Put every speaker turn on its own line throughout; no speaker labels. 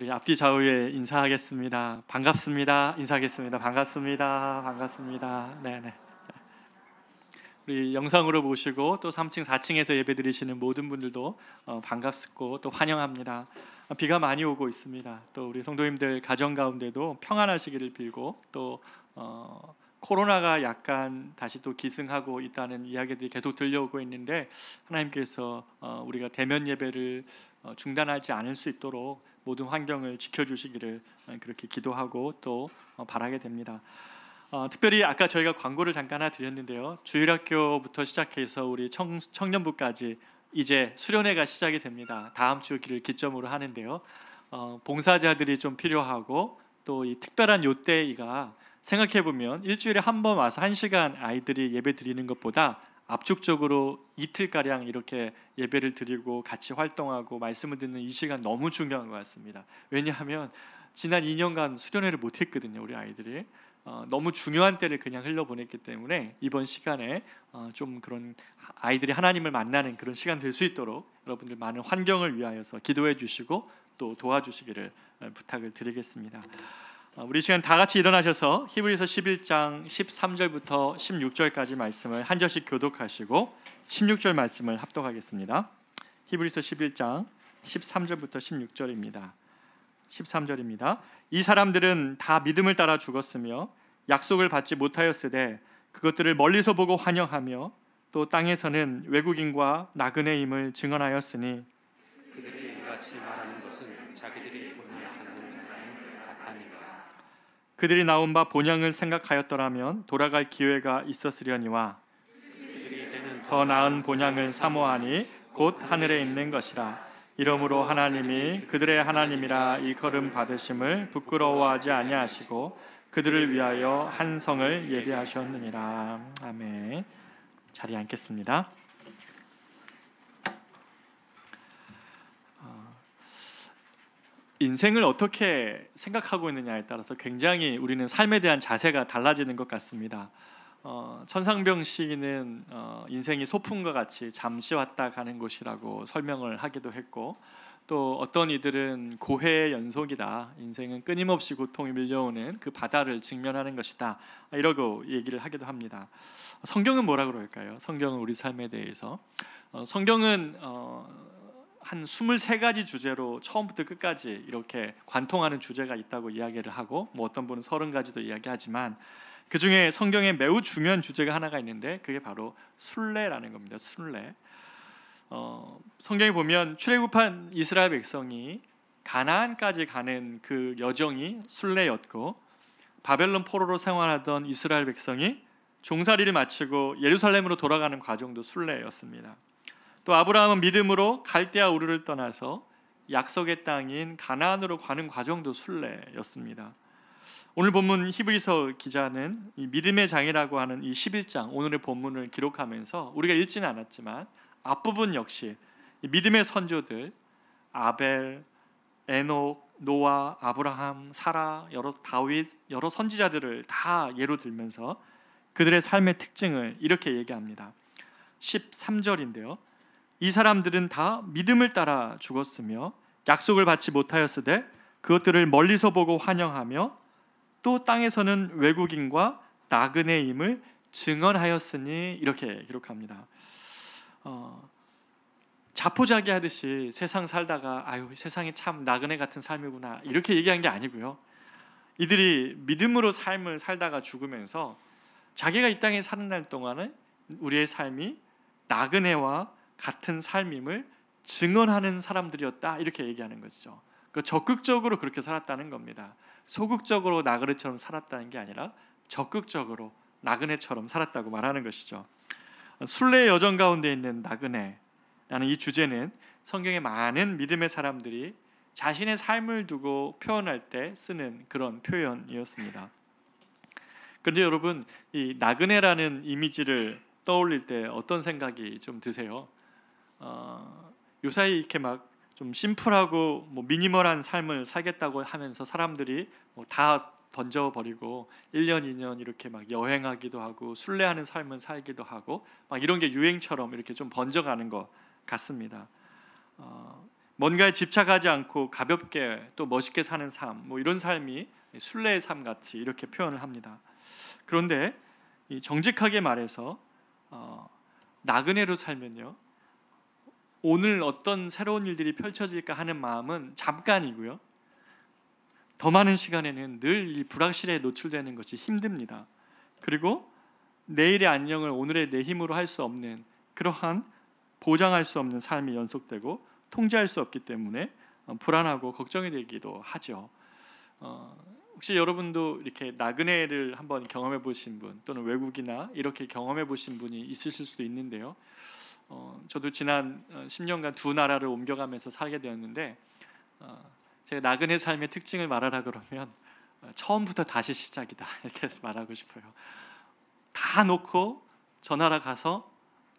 우리 앞뒤 좌우에 인사하겠습니다. 반갑습니다. 인사하겠습니다. 반갑습니다. 반갑습니다. 네네. 우리 영상으로 보시고 또 3층, 4층에서 예배드리시는 모든 분들도 반갑고 또 환영합니다. 비가 많이 오고 있습니다. 또 우리 성도님들 가정 가운데도 평안하시기를 빌고 또 코로나가 약간 다시 또 기승하고 있다는 이야기들이 계속 들려오고 있는데 하나님께서 우리가 대면 예배를 중단하지 않을 수 있도록 모든 환경을 지켜주시기를 그렇게 기도하고 또 바라게 됩니다. 특별히 아까 저희가 광고를 잠깐 하나 드렸는데요. 주일학교부터 시작해서 우리 청년부까지 이제 수련회가 시작이 됩니다. 다음 주를 기점으로 하는데요. 봉사자들이 좀 필요하고 또 이 특별한 요때가 생각해보면 일주일에 한 번 와서 1시간 아이들이 예배 드리는 것보다 압축적으로 이틀가량 이렇게 예배를 드리고 같이 활동하고 말씀을 듣는 이 시간 너무 중요한 것 같습니다. 왜냐하면 지난 2년간 수련회를 못했거든요. 우리 아이들이 너무 중요한 때를 그냥 흘려보냈기 때문에 이번 시간에 좀 그런 아이들이 하나님을 만나는 그런 시간 될 수 있도록 여러분들 많은 환경을 위하여서 기도해 주시고 또 도와주시기를 부탁을 드리겠습니다. 우리 시간 다 같이 일어나셔서 히브리서 11장 13절부터 16절까지 말씀을 한 절씩 교독하시고 16절 말씀을 합독하겠습니다. 히브리서 11장 13절부터 16절입니다. 13절입니다. 이 사람들은 다 믿음을 따라 죽었으며 약속을 받지 못하였으되 그것들을 멀리서 보고 환영하며 또 땅에서는 외국인과 나그네임을 증언하였으니
그들이 이같이 말하는 것은 자기들이 본을 받는 자라는 나타님이라.
그들이 나온 바 본향을 생각하였더라면 돌아갈 기회가 있었으려니와
그들이 이제는
더 나은 본향을 사모하니 곧 하늘에 있는 것이라. 이러므로 하나님이 그들의 하나님이라 일컬음 받으심을 부끄러워하지 아니하시고 그들을 위하여 한 성을 예비하셨느니라. 아멘. 자리에 앉겠습니다. 인생을 어떻게 생각하고 있느냐에 따라서 굉장히 우리는 삶에 대한 자세가 달라지는 것 같습니다. 천상병 시인은 인생이 소풍과 같이 잠시 왔다 가는 곳이라고 설명을 하기도 했고 또 어떤 이들은 고해의 연속이다. 인생은 끊임없이 고통이 밀려오는 그 바다를 직면하는 것이다. 이러고 얘기를 하기도 합니다. 성경은 뭐라 그럴까요? 성경은 우리 삶에 대해서 성경은 한 23가지 주제로 처음부터 끝까지 이렇게 관통하는 주제가 있다고 이야기를 하고 뭐 어떤 분은 30가지도 이야기하지만 그 중에 성경에 매우 중요한 주제가 하나가 있는데 그게 바로 순례라는 겁니다. 순례. 성경에 보면 출애굽한 이스라엘 백성이 가나안까지 가는 그 여정이 순례였고 바벨론 포로로 생활하던 이스라엘 백성이 종살이를 마치고 예루살렘으로 돌아가는 과정도 순례였습니다. 또 아브라함은 믿음으로 갈대아 우르를 떠나서 약속의 땅인 가나안으로 가는 과정도 순례였습니다. 오늘 본문 히브리서 기자는 이 믿음의 장이라고 하는 이 11장 오늘의 본문을 기록하면서 우리가 읽지는 않았지만 앞부분 역시 믿음의 선조들 아벨, 에녹, 노아, 아브라함, 사라, 다윗 여러 선지자들을 다 예로 들면서 그들의 삶의 특징을 이렇게 얘기합니다. 13절인데요. 이 사람들은 다 믿음을 따라 죽었으며 약속을 받지 못하였으되 그것들을 멀리서 보고 환영하며 또 땅에서는 외국인과 나그네임을 증언하였으니 이렇게 기록합니다. 자포자기하듯이 세상 살다가 아유 세상이 참 나그네 같은 삶이구나 이렇게 얘기한 게 아니고요. 이들이 믿음으로 삶을 살다가 죽으면서 자기가 이 땅에 사는 날 동안은 우리의 삶이 나그네와 같은 삶임을 증언하는 사람들이었다 이렇게 얘기하는 것이죠. 적극적으로 그렇게 살았다는 겁니다. 소극적으로 나그네처럼 살았다는 게 아니라 적극적으로 나그네처럼 살았다고 말하는 것이죠. 순례의 여정 가운데 있는 나그네라는 이 주제는 성경의 많은 믿음의 사람들이 자신의 삶을 두고 표현할 때 쓰는 그런 표현이었습니다. 그런데 여러분 이 나그네라는 이미지를 떠올릴 때 어떤 생각이 좀 드세요? 요사이 이렇게 막 좀 심플하고 미니멀한 삶을 살겠다고 하면서 사람들이 다 던져버리고 1년 2년 이렇게 막 여행하기도 하고 순례하는 삶을 살기도 하고 막 이런 게 유행처럼 이렇게 좀 번져가는 것 같습니다. 뭔가에 집착하지 않고 가볍게 또 멋있게 사는 삶, 뭐 이런 삶이 순례의 삶 같이 이렇게 표현을 합니다. 그런데 이 정직하게 말해서 나그네로 살면요, 오늘 어떤 새로운 일들이 펼쳐질까 하는 마음은 잠깐이고요, 더 많은 시간에는 늘 이 불확실에 노출되는 것이 힘듭니다. 그리고 내일의 안녕을 오늘의 내 힘으로 할 수 없는, 그러한 보장할 수 없는 삶이 연속되고 통제할 수 없기 때문에 불안하고 걱정이 되기도 하죠. 혹시 여러분도 이렇게 나그네를 한번 경험해 보신 분, 또는 외국이나 이렇게 경험해 보신 분이 있으실 수도 있는데요. 저도 지난 10년간 두 나라를 옮겨가면서 살게 되었는데, 제가 나그네 삶의 특징을 말하라 그러면 처음부터 다시 시작이다 이렇게 말하고 싶어요. 다 놓고 저 나라 가서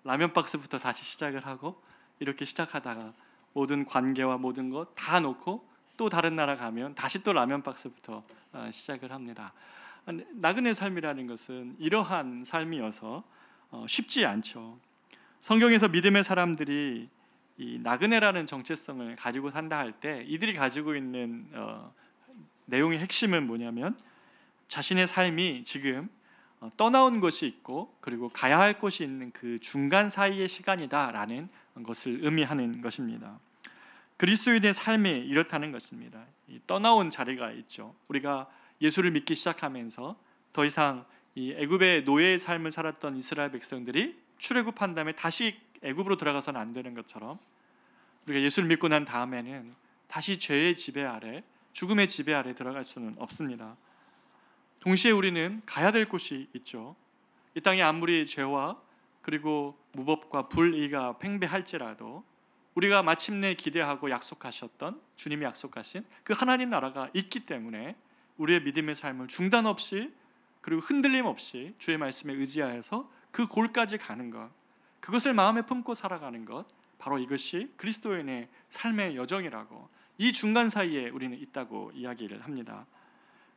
라면 박스부터 다시 시작을 하고, 이렇게 시작하다가 모든 관계와 모든 것 다 놓고 또 다른 나라 가면 다시 또 라면 박스부터 시작을 합니다. 나그네 삶이라는 것은 이러한 삶이어서 쉽지 않죠. 성경에서 믿음의 사람들이 이 나그네라는 정체성을 가지고 산다 할 때 이들이 가지고 있는 내용의 핵심은 뭐냐면, 자신의 삶이 지금 떠나온 것이 있고 그리고 가야 할 곳이 있는 그 중간 사이의 시간이다라는 것을 의미하는 것입니다. 그리스도인의 삶이 이렇다는 것입니다. 이 떠나온 자리가 있죠. 우리가 예수를 믿기 시작하면서 더 이상 이 애굽의 노예의 삶을 살았던 이스라엘 백성들이 출애굽한 다음에 다시 애굽으로 들어가서는 안 되는 것처럼, 우리가 예수를 믿고 난 다음에는 다시 죄의 지배 아래, 죽음의 지배 아래 들어갈 수는 없습니다. 동시에 우리는 가야 될 곳이 있죠. 이 땅에 아무리 죄와 그리고 무법과 불의가 팽배할지라도 우리가 마침내 기대하고 약속하셨던, 주님이 약속하신 그 하나님 나라가 있기 때문에 우리의 믿음의 삶을 중단 없이 그리고 흔들림 없이 주의 말씀에 의지하여서 그 골까지 가는 것, 그것을 마음에 품고 살아가는 것, 바로 이것이 그리스도인의 삶의 여정이라고, 이 중간 사이에 우리는 있다고 이야기를 합니다.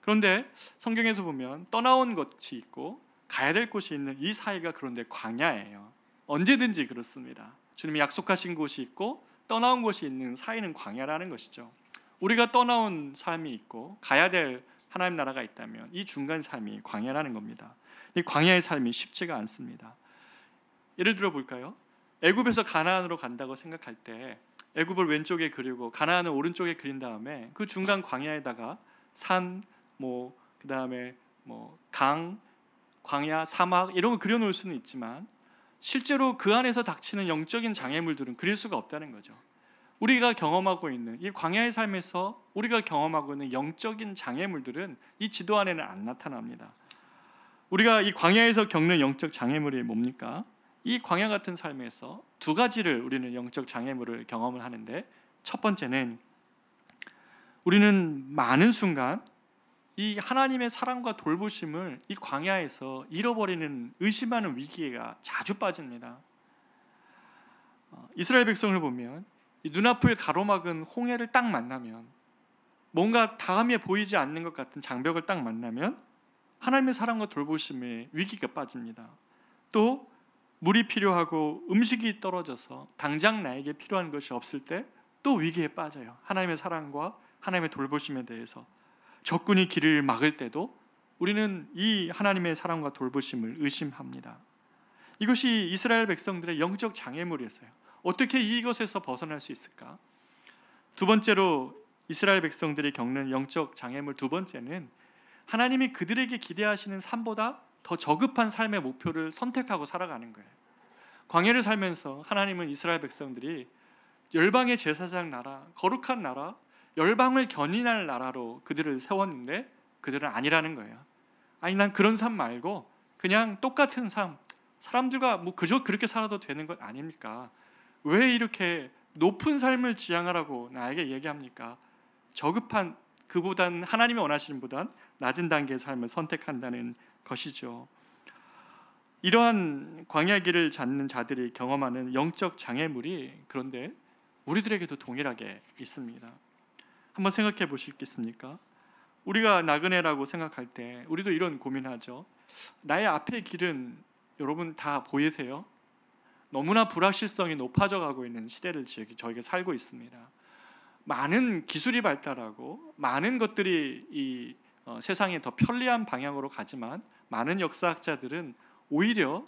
그런데 성경에서 보면 떠나온 것이 있고 가야 될 곳이 있는 이 사이가 그런데 광야예요. 언제든지 그렇습니다. 주님이 약속하신 곳이 있고 떠나온 곳이 있는 사이는 광야라는 것이죠. 우리가 떠나온 삶이 있고 가야 될 하나님 나라가 있다면 이 중간 삶이 광야라는 겁니다. 이 광야의 삶이 쉽지가 않습니다. 예를 들어 볼까요? 애굽에서 가나안으로 간다고 생각할 때 애굽을 왼쪽에 그리고 가나안을 오른쪽에 그린 다음에 그 중간 광야에다가 산, 그다음에 강, 광야, 사막 이런 거 그려 놓을 수는 있지만 실제로 그 안에서 닥치는 영적인 장애물들은 그릴 수가 없다는 거죠. 우리가 경험하고 있는 이 광야의 삶에서 우리가 경험하고 있는 영적인 장애물들은 이 지도 안에는 안 나타납니다. 우리가 이 광야에서 겪는 영적 장애물이 뭡니까? 이 광야 같은 삶에서 두 가지를 우리는 영적 장애물을 경험을 하는데, 첫 번째는 우리는 많은 순간 이 하나님의 사랑과 돌보심을 이 광야에서 잃어버리는, 의심하는 위기가 자주 빠집니다. 이스라엘 백성을 보면 이 눈앞을 가로막은 홍해를 딱 만나면, 뭔가 다음에 보이지 않는 것 같은 장벽을 딱 만나면 하나님의 사랑과 돌보심에 위기가 빠집니다. 또 물이 필요하고 음식이 떨어져서 당장 나에게 필요한 것이 없을 때 또 위기에 빠져요. 하나님의 사랑과 하나님의 돌보심에 대해서 적군이 길을 막을 때도 우리는 이 하나님의 사랑과 돌보심을 의심합니다. 이것이 이스라엘 백성들의 영적 장애물이었어요. 어떻게 이것에서 벗어날 수 있을까? 두 번째로 이스라엘 백성들이 겪는 영적 장애물 두 번째는 하나님이 그들에게 기대하시는 삶보다 더 저급한 삶의 목표를 선택하고 살아가는 거예요. 광야를 살면서 하나님은 이스라엘 백성들이 열방의 제사장 나라, 거룩한 나라, 열방을 견인할 나라로 그들을 세웠는데 그들은 아니라는 거예요. 아니, 난 그런 삶 말고 그냥 똑같은 삶, 사람들과 그저 그렇게 살아도 되는 것 아닙니까? 왜 이렇게 높은 삶을 지향하라고 나에게 얘기합니까? 저급한, 그보단 하나님이 원하시는 보단 낮은 단계의 삶을 선택한다는 것이죠. 이러한 광야 길을 찾는 자들이 경험하는 영적 장애물이 그런데 우리들에게도 동일하게 있습니다. 한번 생각해 보시겠습니까? 우리가 나그네라고 생각할 때 우리도 이런 고민하죠. 나의 앞의 길은 여러분 다 보이세요? 너무나 불확실성이 높아져 가고 있는 시대를 저희가 살고 있습니다. 많은 기술이 발달하고 많은 것들이 이 세상에 더 편리한 방향으로 가지만 많은 역사학자들은 오히려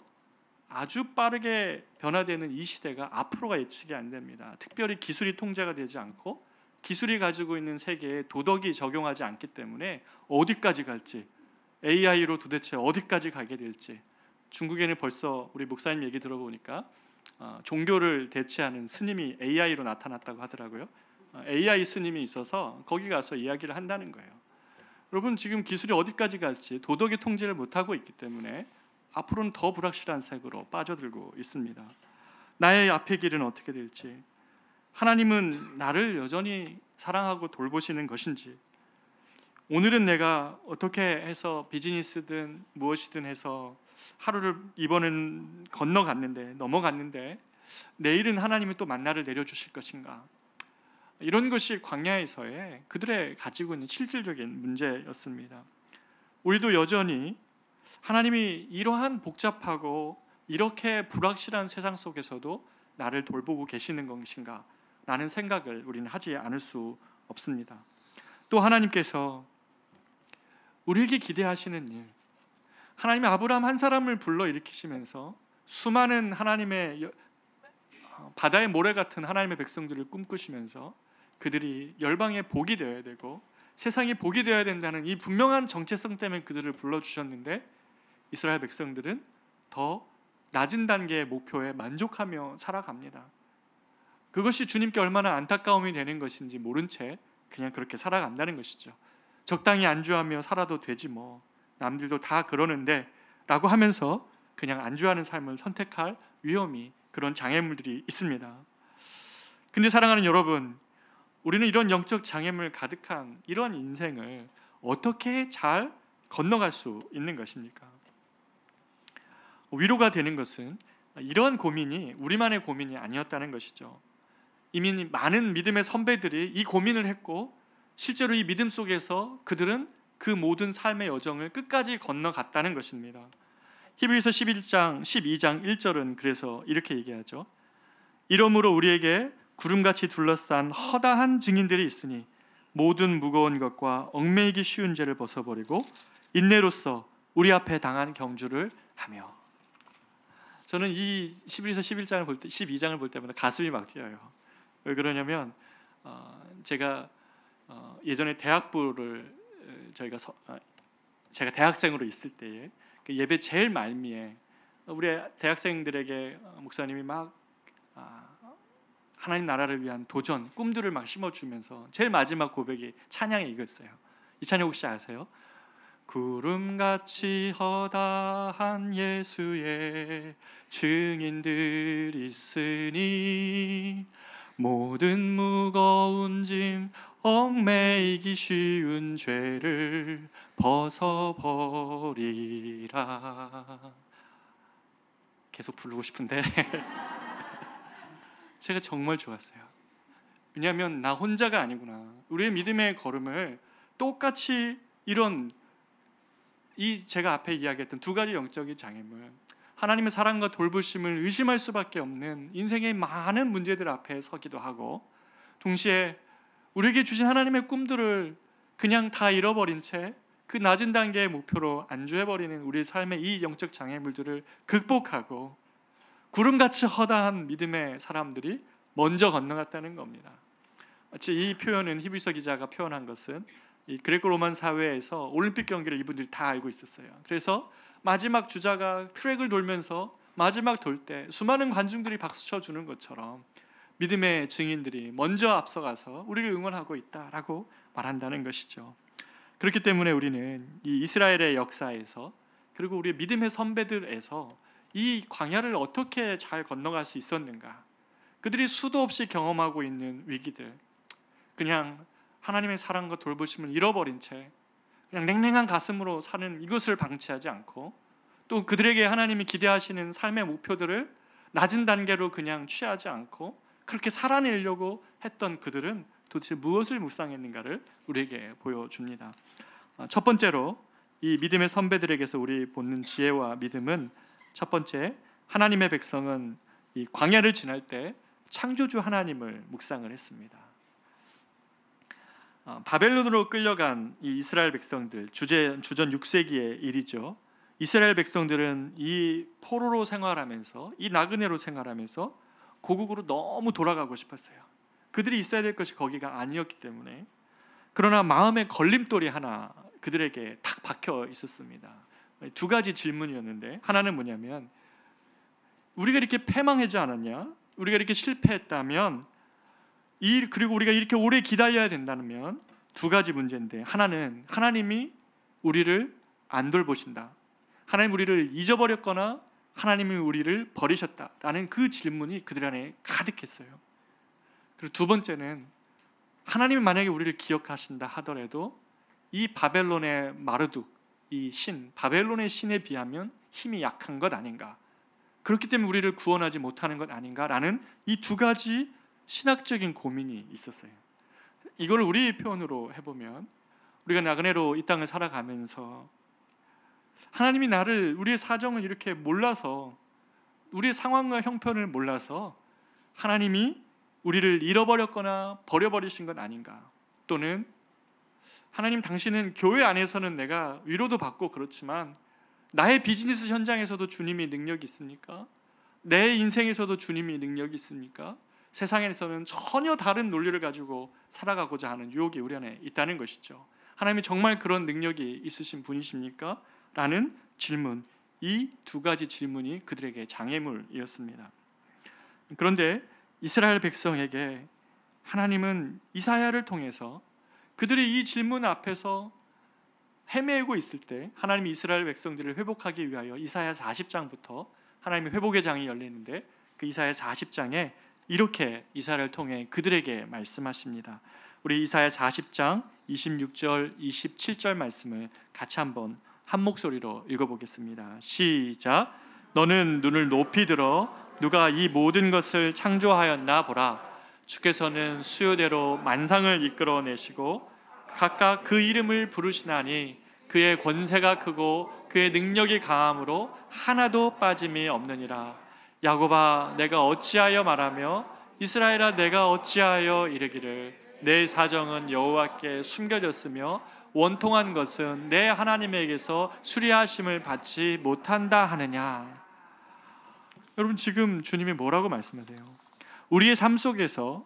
아주 빠르게 변화되는 이 시대가 앞으로가 예측이 안 됩니다. 특별히 기술이 통제가 되지 않고 기술이 가지고 있는 세계에 도덕이 적용하지 않기 때문에 어디까지 갈지, AI로 도대체 어디까지 가게 될지. 중국에는 벌써 우리 목사님 얘기 들어보니까 종교를 대체하는 스님이 AI로 나타났다고 하더라고요. AI 스님이 있어서 거기 가서 이야기를 한다는 거예요. 여러분, 지금 기술이 어디까지 갈지 도덕이 통제를 못하고 있기 때문에 앞으로는 더 불확실한 색으로 빠져들고 있습니다. 나의 앞의 길은 어떻게 될지, 하나님은 나를 여전히 사랑하고 돌보시는 것인지, 오늘은 내가 어떻게 해서 비즈니스든 무엇이든 해서 하루를 이번엔 넘어갔는데 내일은 하나님이 또 만나를 내려주실 것인가, 이런 것이 광야에서의 그들의 가지고 있는 실질적인 문제였습니다. 우리도 여전히 하나님이 이러한 복잡하고 이렇게 불확실한 세상 속에서도 나를 돌보고 계시는 것인가 라는 생각을 우리는 하지 않을 수 없습니다. 또 하나님께서 우리에게 기대하시는 일, 하나님이 아브라함 한 사람을 불러일으키시면서 수많은 하나님의 바다의 모래 같은 하나님의 백성들을 꿈꾸시면서 그들이 열방의 복이 되어야 되고 세상이 복이 되어야 된다는 이 분명한 정체성 때문에 그들을 불러주셨는데, 이스라엘 백성들은 더 낮은 단계의 목표에 만족하며 살아갑니다. 그것이 주님께 얼마나 안타까움이 되는 것인지 모른 채 그냥 그렇게 살아간다는 것이죠. 적당히 안주하며 살아도 되지 뭐, 남들도 다 그러는데 라고 하면서 그냥 안주하는 삶을 선택할 위험이, 그런 장애물들이 있습니다. 근데 사랑하는 여러분, 우리는 이런 영적 장애물 가득한 이런 인생을 어떻게 잘 건너갈 수 있는 것입니까? 위로가 되는 것은 이런 고민이 우리만의 고민이 아니었다는 것이죠. 이미 많은 믿음의 선배들이 이 고민을 했고 실제로 이 믿음 속에서 그들은 그 모든 삶의 여정을 끝까지 건너갔다는 것입니다. 히브리서 12장 1절은 그래서 이렇게 얘기하죠. 이러므로 우리에게 구름같이 둘러싼 허다한 증인들이 있으니 모든 무거운 것과 얽매이기 쉬운 죄를 벗어버리고 인내로써 우리 앞에 당한 경주를 하며. 저는 이 히브리서 12장을 볼 때마다 가슴이 막 뛰어요. 왜 그러냐면 제가 예전에 대학부를 제가 대학생으로 있을 때에 그 예배 제일 말미에 우리 대학생들에게 목사님이 막 하나님 나라를 위한 도전, 꿈들을 막 심어주면서 제일 마지막 고백이 찬양이 이거였어요. 이 찬양 혹시 아세요? 구름같이 허다한 예수의 증인들 있으니 모든 무거운 짐 얽매이기 쉬운 죄를 벗어버리라. 계속 부르고 싶은데 제가 정말 좋았어요. 왜냐하면 나 혼자가 아니구나. 우리의 믿음의 걸음을 똑같이 이런 제가 앞에 이야기했던 두 가지 영적인 장애물, 하나님의 사랑과 돌보심을 의심할 수밖에 없는 인생의 많은 문제들 앞에 서기도 하고, 동시에 우리에게 주신 하나님의 꿈들을 그냥 다 잃어버린 채 그 낮은 단계의 목표로 안주해버리는 우리 삶의 이 영적 장애물들을 극복하고 구름같이 허다한 믿음의 사람들이 먼저 건너갔다는 겁니다. 마치 이 표현은 히브리서 기자가 표현한 것은 이 그레코 로만 사회에서 올림픽 경기를 이분들이 다 알고 있었어요. 그래서 마지막 주자가 트랙을 돌면서 마지막 돌 때 수많은 관중들이 박수 쳐주는 것처럼 믿음의 증인들이 먼저 앞서가서 우리를 응원하고 있다라고 말한다는 것이죠. 그렇기 때문에 우리는 이 이스라엘의 역사에서, 그리고 우리 믿음의 선배들에서 이 광야를 어떻게 잘 건너갈 수 있었는가, 그들이 수도 없이 경험하고 있는 위기들, 그냥 하나님의 사랑과 돌보심을 잃어버린 채 그냥 냉랭한 가슴으로 사는 이것을 방치하지 않고, 또 그들에게 하나님이 기대하시는 삶의 목표들을 낮은 단계로 그냥 취하지 않고 그렇게 살아내려고 했던 그들은 도대체 무엇을 묵상했는가를 우리에게 보여줍니다. 첫 번째로 이 믿음의 선배들에게서 우리 보는 지혜와 믿음은, 첫 번째, 하나님의 백성은 이 광야를 지날 때 창조주 하나님을 묵상을 했습니다. 바벨론으로 끌려간 이 이스라엘 백성들, 주전 6세기의 일이죠. 이스라엘 백성들은 이 포로로 생활하면서, 이 나그네로 생활하면서 고국으로 너무 돌아가고 싶었어요. 그들이 있어야 될 것이 거기가 아니었기 때문에. 그러나 마음의 걸림돌이 하나 그들에게 탁 박혀 있었습니다. 두 가지 질문이었는데, 하나는 뭐냐면, 우리가 이렇게 패망하지 않았냐? 우리가 이렇게 실패했다면, 그리고 우리가 이렇게 오래 기다려야 된다면, 두 가지 문제인데, 하나는 하나님이 우리를 안 돌보신다, 하나님 우리를 잊어버렸거나 하나님이 우리를 버리셨다라는 그 질문이 그들 안에 가득했어요. 그리고 두 번째는, 하나님이 만약에 우리를 기억하신다 하더라도 이 바벨론의 마르둑, 이 신, 바벨론의 신에 비하면 힘이 약한 것 아닌가, 그렇기 때문에 우리를 구원하지 못하는 것 아닌가라는 이 두 가지 신학적인 고민이 있었어요. 이걸 우리 표현으로 해보면, 우리가 나그네로 이 땅을 살아가면서 하나님이 우리의 사정을 이렇게 몰라서, 우리의 상황과 형편을 몰라서 하나님이 우리를 잃어버렸거나 버려버리신 것 아닌가, 또는 하나님 당신은 교회 안에서는 내가 위로도 받고 그렇지만 나의 비즈니스 현장에서도 주님이 능력이 있습니까? 내 인생에서도 주님이 능력이 있습니까? 세상에서는 전혀 다른 논리를 가지고 살아가고자 하는 유혹이 우리 안에 있다는 것이죠. 하나님이 정말 그런 능력이 있으신 분이십니까? 라는 질문, 이 두 가지 질문이 그들에게 장애물이었습니다. 그런데 이스라엘 백성에게 하나님은 이사야를 통해서 그들이 이 질문 앞에서 헤매고 있을 때, 하나님이 이스라엘 백성들을 회복하기 위하여 이사야 40장부터 하나님의 회복의 장이 열리는데, 그 이사야 40장에 이렇게 이사야를 통해 그들에게 말씀하십니다. 우리 이사야 40장 26절 27절 말씀을 같이 한번 한 목소리로 읽어보겠습니다. 시작. 너는 눈을 높이 들어 누가 이 모든 것을 창조하였나 보라. 주께서는 수요대로 만상을 이끌어내시고 각각 그 이름을 부르시나니 그의 권세가 크고 그의 능력이 강함으로 하나도 빠짐이 없느니라. 야곱아 내가 어찌하여 말하며 이스라엘아 내가 어찌하여 이르기를 내 사정은 여호와께 숨겨졌으며 원통한 것은 내 하나님에게서 수리하심을 받지 못한다 하느냐. 여러분, 지금 주님이 뭐라고 말씀하세요? 우리의 삶 속에서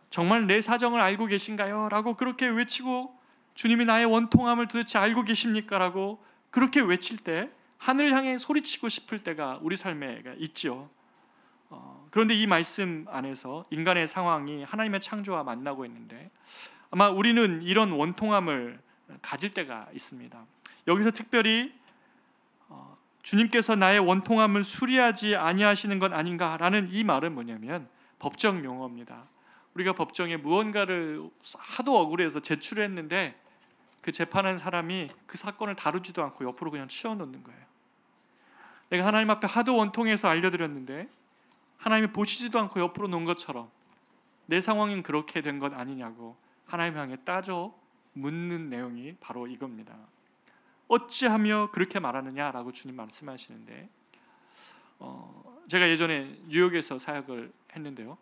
정말 내 사정을 알고 계신가요? 라고 그렇게 외치고, 주님이 나의 원통함을 도대체 알고 계십니까? 라고 그렇게 외칠 때 하늘 향해 소리치고 싶을 때가 우리 삶에 있죠. 그런데 이 말씀 안에서 인간의 상황이 하나님의 창조와 만나고 있는데, 아마 우리는 이런 원통함을 가질 때가 있습니다. 여기서 특별히 주님께서 나의 원통함을 수리하지 아니하시는 것 아닌가라는 이 말은 뭐냐면 법정 용어입니다. 우리가 법정에 무언가를 하도 억울해서 제출했는데 그 재판한 사람이 그 사건을 다루지도 않고 옆으로 그냥 치워놓는 거예요. 내가 하나님 앞에 하도 원통해서 알려드렸는데 하나님이 보시지도 않고 옆으로 놓은 것처럼 내 상황은 그렇게 된 것 아니냐고 하나님 향해 따져 묻는 내용이 바로 이겁니다. 어찌하며 그렇게 말하느냐라고 주님 말씀하시는데, 제가 예전에 뉴욕에서 사역을 했는데요,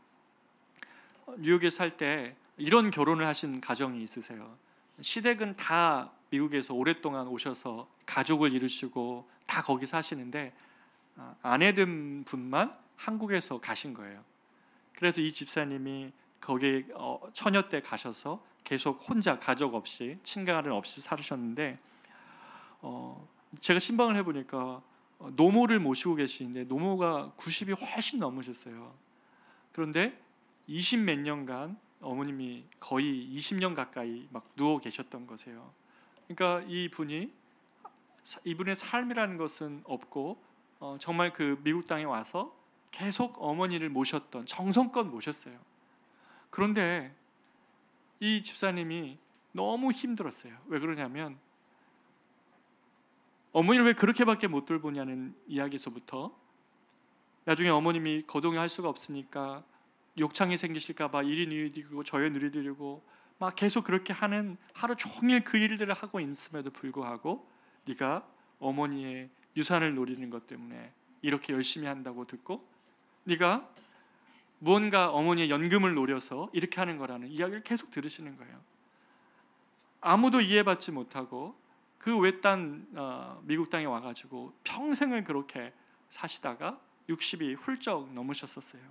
뉴욕에 살 때 이런 결혼을 하신 가정이 있으세요. 시댁은 다 미국에서 오랫동안 오셔서 가족을 이루시고 다 거기 사시는데 아내 된 분만 한국에서 가신 거예요. 그래서 이 집사님이 거기 처녀 때 가셔서 계속 혼자 가족 없이 친가는 없이 살으셨는데, 제가 신방을 해보니까 노모를 모시고 계시는데 노모가 90이 훨씬 넘으셨어요. 그런데 20 몇 년간 어머님이 거의 20년 가까이 막 누워 계셨던 거세요. 그러니까 이분의 삶이라는 것은 없고 정말 그 미국 땅에 와서 계속 어머니를 모셨던, 정성껏 모셨어요. 그런데 이 집사님이 너무 힘들었어요. 왜 그러냐면 어머니를 왜 그렇게밖에 못 돌보냐는 이야기에서부터 나중에 어머님이 거동을 할 수가 없으니까 욕창이 생기실까 봐 이리 누리드리고 저리 누리드리고 막 계속 그렇게 하는, 하루 종일 그 일들을 하고 있음에도 불구하고 네가 어머니의 유산을 노리는 것 때문에 이렇게 열심히 한다고 듣고 네가 무언가 어머니의 연금을 노려서 이렇게 하는 거라는 이야기를 계속 들으시는 거예요. 아무도 이해받지 못하고 그 외딴 미국 땅에 와가지고 평생을 그렇게 사시다가 60이 훌쩍 넘으셨었어요.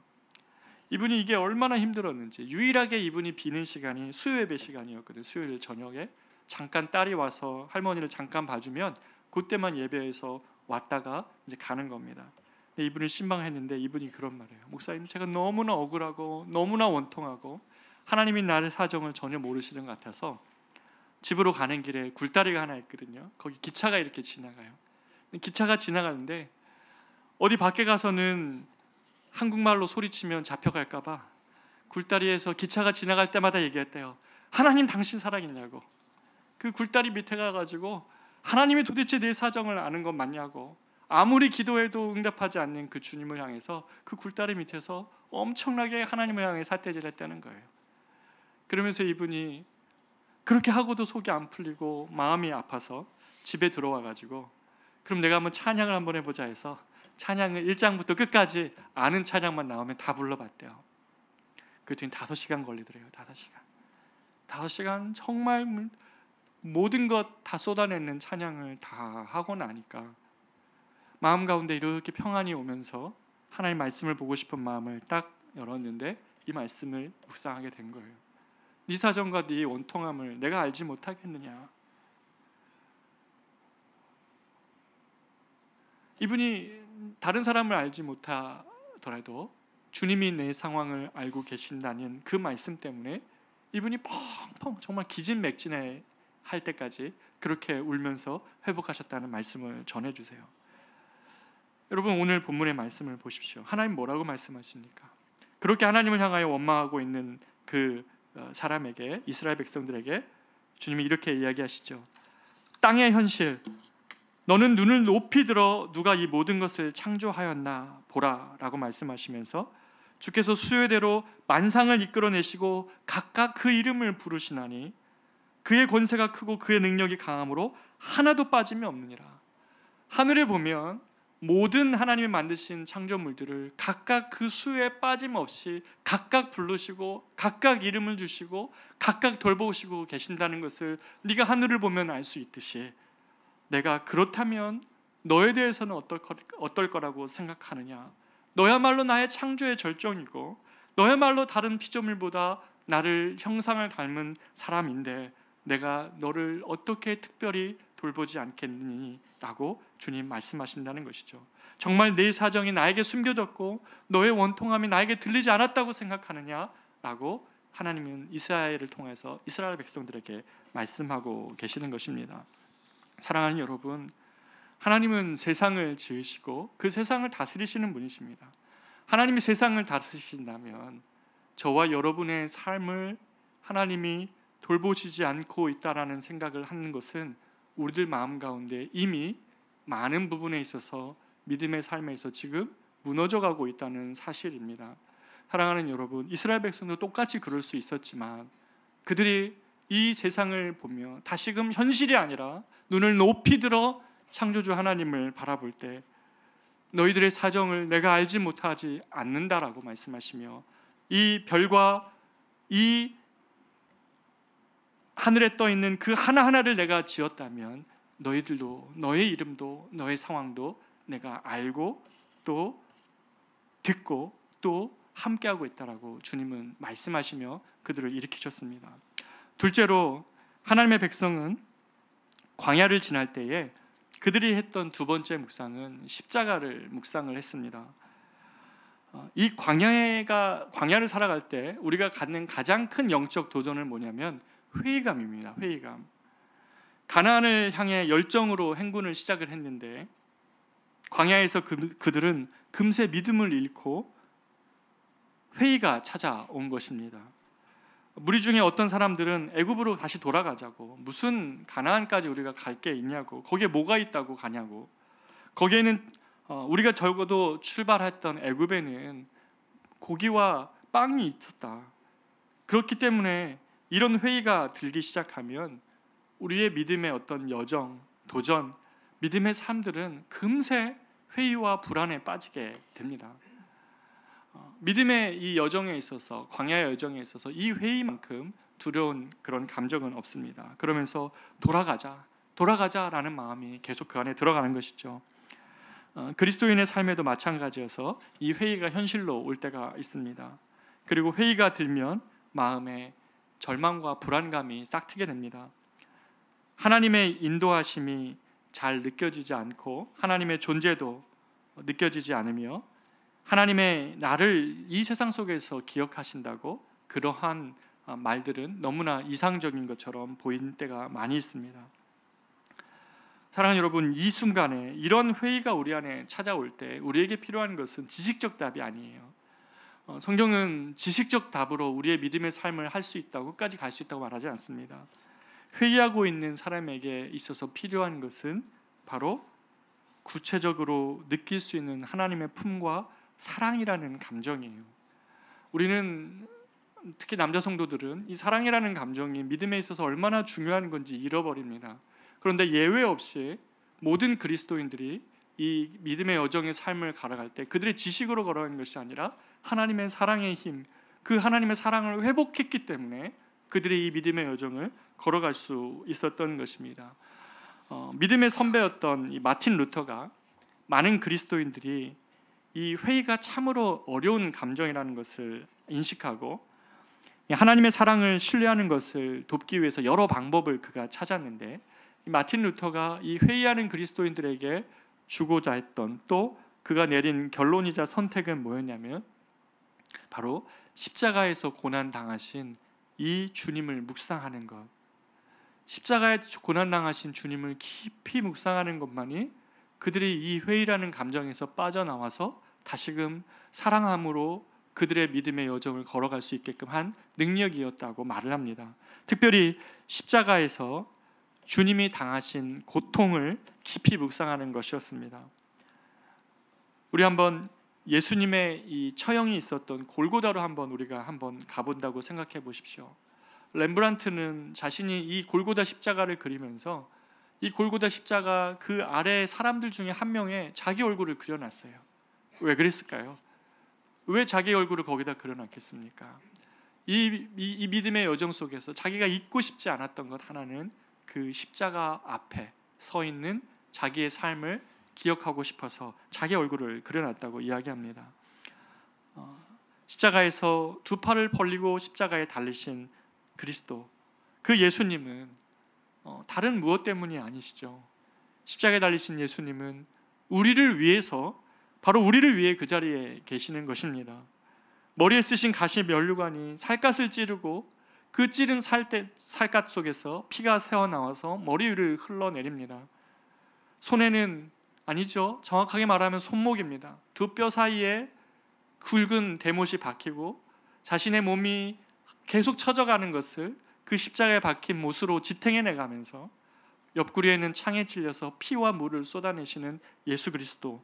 이분이 이게 얼마나 힘들었는지, 유일하게 이분이 비는 시간이 수요 예배 시간이었거든요. 수요일 저녁에 잠깐 딸이 와서 할머니를 잠깐 봐주면 그때만 예배에서 왔다가 이제 가는 겁니다. 근데 이분을 신방했는데 이분이 그런 말이에요. 목사님, 제가 너무나 억울하고 너무나 원통하고 하나님이 나의 사정을 전혀 모르시는 것 같아서 집으로 가는 길에 굴다리가 하나 있거든요. 거기 기차가 이렇게 지나가요. 기차가 지나가는데 어디 밖에 가서는 한국말로 소리치면 잡혀갈까 봐 굴다리에서 기차가 지나갈 때마다 얘기했대요. 하나님, 당신 살아있냐고. 그 굴다리 밑에 가가지고 하나님이 도대체 내 사정을 아는 건 맞냐고, 아무리 기도해도 응답하지 않는 그 주님을 향해서 그 굴다리 밑에서 엄청나게 하나님을 향해 삿대질 했다는 거예요. 그러면서 이분이 그렇게 하고도 속이 안 풀리고 마음이 아파서 집에 들어와가지고 그럼 내가 한번 찬양을 한번 해보자 해서 찬양을 1장부터 끝까지 아는 찬양만 나오면 다 불러봤대요. 그랬더니 5시간 걸리더래요. 5시간 정말 모든 것 다 쏟아내는 찬양을 다 하고 나니까 마음 가운데 이렇게 평안이 오면서 하나님 말씀을 보고 싶은 마음을 딱 열었는데 이 말씀을 묵상하게 된 거예요. 네 사정과 네 원통함을 내가 알지 못하겠느냐. 이분이 다른 사람을 알지 못하더라도 주님이 내 상황을 알고 계신다는 그 말씀 때문에 이분이 펑펑 정말 기진맥진해 할 때까지 그렇게 울면서 회복하셨다는 말씀을 전해주세요. 여러분, 오늘 본문의 말씀을 보십시오. 하나님 뭐라고 말씀하십니까? 그렇게 하나님을 향하여 원망하고 있는 그 사람에게, 이스라엘 백성들에게 주님이 이렇게 이야기하시죠. 땅의 현실, 너는 눈을 높이 들어 누가 이 모든 것을 창조하였나 보라 라고 말씀하시면서 주께서 수요대로 만상을 이끌어내시고 각각 그 이름을 부르시나니 그의 권세가 크고 그의 능력이 강함으로 하나도 빠짐이 없느니라. 하늘에 보면 모든 하나님이 만드신 창조물들을 각각 그 수에 빠짐없이 각각 부르시고 각각 이름을 주시고 각각 돌보시고 계신다는 것을 네가 하늘을 보면 알 수 있듯이 내가 그렇다면 너에 대해서는 어떨 거라고 생각하느냐. 너야말로 나의 창조의 절정이고 너야말로 다른 피조물보다 나를 형상을 닮은 사람인데 내가 너를 어떻게 특별히 돌보지 않겠니? 라고 주님 말씀하신다는 것이죠. 정말 내 사정이 나에게 숨겨졌고 너의 원통함이 나에게 들리지 않았다고 생각하느냐? 라고 하나님은 이스라엘을 통해서 이스라엘 백성들에게 말씀하고 계시는 것입니다. 사랑하는 여러분, 하나님은 세상을 지으시고 그 세상을 다스리시는 분이십니다. 하나님이 세상을 다스리신다면 저와 여러분의 삶을 하나님이 돌보시지 않고 있다라는 생각을 하는 것은 우리들 마음 가운데 이미 많은 부분에 있어서 믿음의 삶에서 지금 무너져가고 있다는 사실입니다. 사랑하는 여러분, 이스라엘 백성도 똑같이 그럴 수 있었지만 그들이 이 세상을 보며 다시금 현실이 아니라 눈을 높이 들어 창조주 하나님을 바라볼 때 너희들의 사정을 내가 알지 못하지 않는다라고 말씀하시며 이 별과 이 하늘에 떠 있는 그 하나하나를 내가 지었다면 너희들도, 너의 이름도, 너의 상황도 내가 알고 또 듣고 또 함께하고 있다라고 주님은 말씀하시며 그들을 일으키셨습니다. 둘째로 하나님의 백성은 광야를 지날 때에 그들이 했던 두 번째 묵상은 십자가를 묵상을 했습니다. 이 광야를 살아갈 때 우리가 갖는 가장 큰 영적 도전은 뭐냐면 회의감입니다. 회의감. 가나안을 향해 열정으로 행군을 시작을 했는데 광야에서 그들은 금세 믿음을 잃고 회의가 찾아온 것입니다. 무리 중에 어떤 사람들은 애굽으로 다시 돌아가자고, 무슨 가나안까지 우리가 갈 게 있냐고, 거기에 뭐가 있다고 가냐고, 거기에는 우리가 적어도 출발했던 애굽에는 고기와 빵이 있었다. 그렇기 때문에 이런 회의가 들기 시작하면 우리의 믿음의 어떤 여정, 도전, 믿음의 삶들은 금세 회의와 불안에 빠지게 됩니다. 믿음의 이 여정에 있어서, 광야의 여정에 있어서 이 회의만큼 두려운 그런 감정은 없습니다. 그러면서 돌아가자라는 마음이 계속 그 안에 들어가는 것이죠. 그리스도인의 삶에도 마찬가지여서 이 회의가 현실로 올 때가 있습니다. 그리고 회의가 들면 마음에 절망과 불안감이 싹트게 됩니다. 하나님의 인도하심이 잘 느껴지지 않고 하나님의 존재도 느껴지지 않으며 하나님의 나를 이 세상 속에서 기억하신다고 그러한 말들은 너무나 이상적인 것처럼 보이는 때가 많이 있습니다. 사랑하는 여러분, 이 순간에 이런 회의가 우리 안에 찾아올 때 우리에게 필요한 것은 지식적 답이 아니에요. 성경은 지식적 답으로 우리의 믿음의 삶을 할 수 있다고, 끝까지 갈 수 있다고 말하지 않습니다. 회의하고 있는 사람에게 있어서 필요한 것은 바로 구체적으로 느낄 수 있는 하나님의 품과 사랑이라는 감정이에요. 우리는 특히 남자 성도들은 이 사랑이라는 감정이 믿음에 있어서 얼마나 중요한 건지 잃어버립니다. 그런데 예외 없이 모든 그리스도인들이 이 믿음의 여정의 삶을 걸어갈 때 그들의 지식으로 걸어가는 것이 아니라 하나님의 사랑의 힘, 그 하나님의 사랑을 회복했기 때문에 그들이 이 믿음의 여정을 걸어갈 수 있었던 것입니다. 믿음의 선배였던 이 마틴 루터가 많은 그리스도인들이 이 회의가 참으로 어려운 감정이라는 것을 인식하고 하나님의 사랑을 신뢰하는 것을 돕기 위해서 여러 방법을 그가 찾았는데, 마틴 루터가 이 회의하는 그리스도인들에게 주고자 했던, 또 그가 내린 결론이자 선택은 뭐였냐면 바로 십자가에서 고난 당하신 이 주님을 묵상하는 것, 십자가에 고난 당하신 주님을 깊이 묵상하는 것만이 그들이 이 회의라는 감정에서 빠져나와서 다시금 사랑함으로 그들의 믿음의 여정을 걸어갈 수 있게끔 한 능력이었다고 말을 합니다. 특별히 십자가에서 주님이 당하신 고통을 깊이 묵상하는 것이었습니다. 우리 한번 예수님의 이 처형이 있었던 골고다로 우리가 한번 가본다고 생각해 보십시오. 렘브란트는 자신이 이 골고다 십자가를 그리면서 이 골고다 십자가 그 아래 사람들 중에 한 명의 자기 얼굴을 그려놨어요. 왜 그랬을까요? 왜 자기 얼굴을 거기다 그려놨겠습니까? 이 믿음의 여정 속에서 자기가 잊고 싶지 않았던 것 하나는 그 십자가 앞에 서 있는 자기의 삶을 기억하고 싶어서 자기 얼굴을 그려놨다고 이야기합니다. 십자가에서 두 팔을 벌리고 십자가에 달리신 그리스도, 그 예수님은 다른 무엇 때문이 아니시죠. 십자가에 달리신 예수님은 우리를 위해서, 바로 우리를 위해 그 자리에 계시는 것입니다. 머리에 쓰신 가시 면류관이 살갗을 찌르고 그 찌른 살갗 속에서 피가 새어나와서 머리 위를 흘러내립니다. 손에는, 아니죠, 정확하게 말하면 손목입니다. 두 뼈 사이에 굵은 대못이 박히고 자신의 몸이 계속 처져가는 것을 그 십자가에 박힌 못으로 지탱해내가면서 옆구리에는 창에 찔려서 피와 물을 쏟아내시는 예수 그리스도.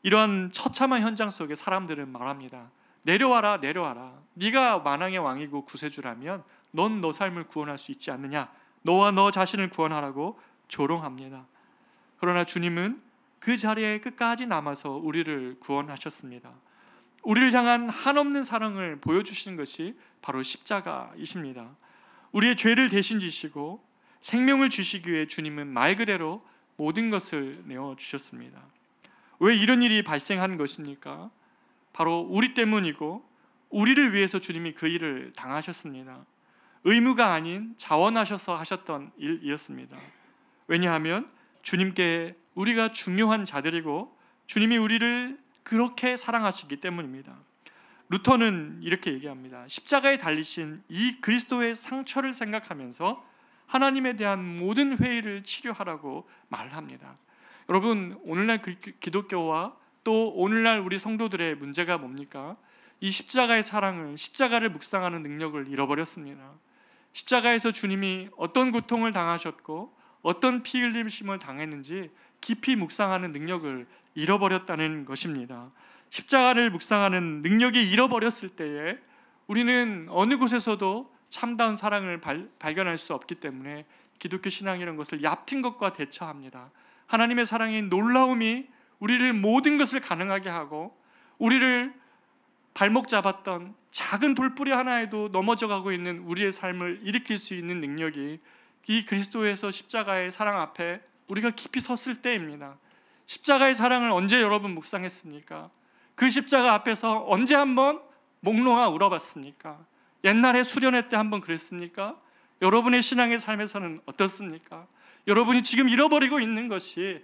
이러한 처참한 현장 속에 사람들은 말합니다. 내려와라, 내려와라. 네가 만왕의 왕이고 구세주라면 넌 너 삶을 구원할 수 있지 않느냐, 너와 너 자신을 구원하라고 조롱합니다. 그러나 주님은 그 자리에 끝까지 남아서 우리를 구원하셨습니다. 우리를 향한 한없는 사랑을 보여주신 것이 바로 십자가이십니다. 우리의 죄를 대신 지시고 생명을 주시기 위해 주님은 말 그대로 모든 것을 내어주셨습니다. 왜 이런 일이 발생한 것입니까? 바로 우리 때문이고 우리를 위해서 주님이 그 일을 당하셨습니다. 의무가 아닌 자원하셔서 하셨던 일이었습니다. 왜냐하면 주님께 우리가 중요한 자들이고 주님이 우리를 그렇게 사랑하시기 때문입니다. 루터는 이렇게 얘기합니다. 십자가에 달리신 이 그리스도의 상처를 생각하면서 하나님에 대한 모든 회의를 치료하라고 말합니다. 여러분, 오늘날 기독교와 또 오늘날 우리 성도들의 문제가 뭡니까? 이 십자가의 사랑을, 십자가를 묵상하는 능력을 잃어버렸습니다. 십자가에서 주님이 어떤 고통을 당하셨고 어떤 피 흘림심을 당했는지 깊이 묵상하는 능력을 잃어버렸다는 것입니다. 십자가를 묵상하는 능력이 잃어버렸을 때에 우리는 어느 곳에서도 참다운 사랑을 발견할 수 없기 때문에 기독교 신앙이라는 것을 얕은 것과 대처합니다. 하나님의 사랑의 놀라움이 우리를 모든 것을 가능하게 하고 우리를 발목 잡았던 작은 돌뿌리 하나에도 넘어져 가고 있는 우리의 삶을 일으킬 수 있는 능력이 이 그리스도에서 십자가의 사랑 앞에 우리가 깊이 섰을 때입니다. 십자가의 사랑을 언제 여러분 묵상했습니까? 그 십자가 앞에서 언제 한번 몽롱아 울어봤습니까? 옛날에 수련회 때 한번 그랬습니까? 여러분의 신앙의 삶에서는 어떻습니까? 여러분이 지금 잃어버리고 있는 것이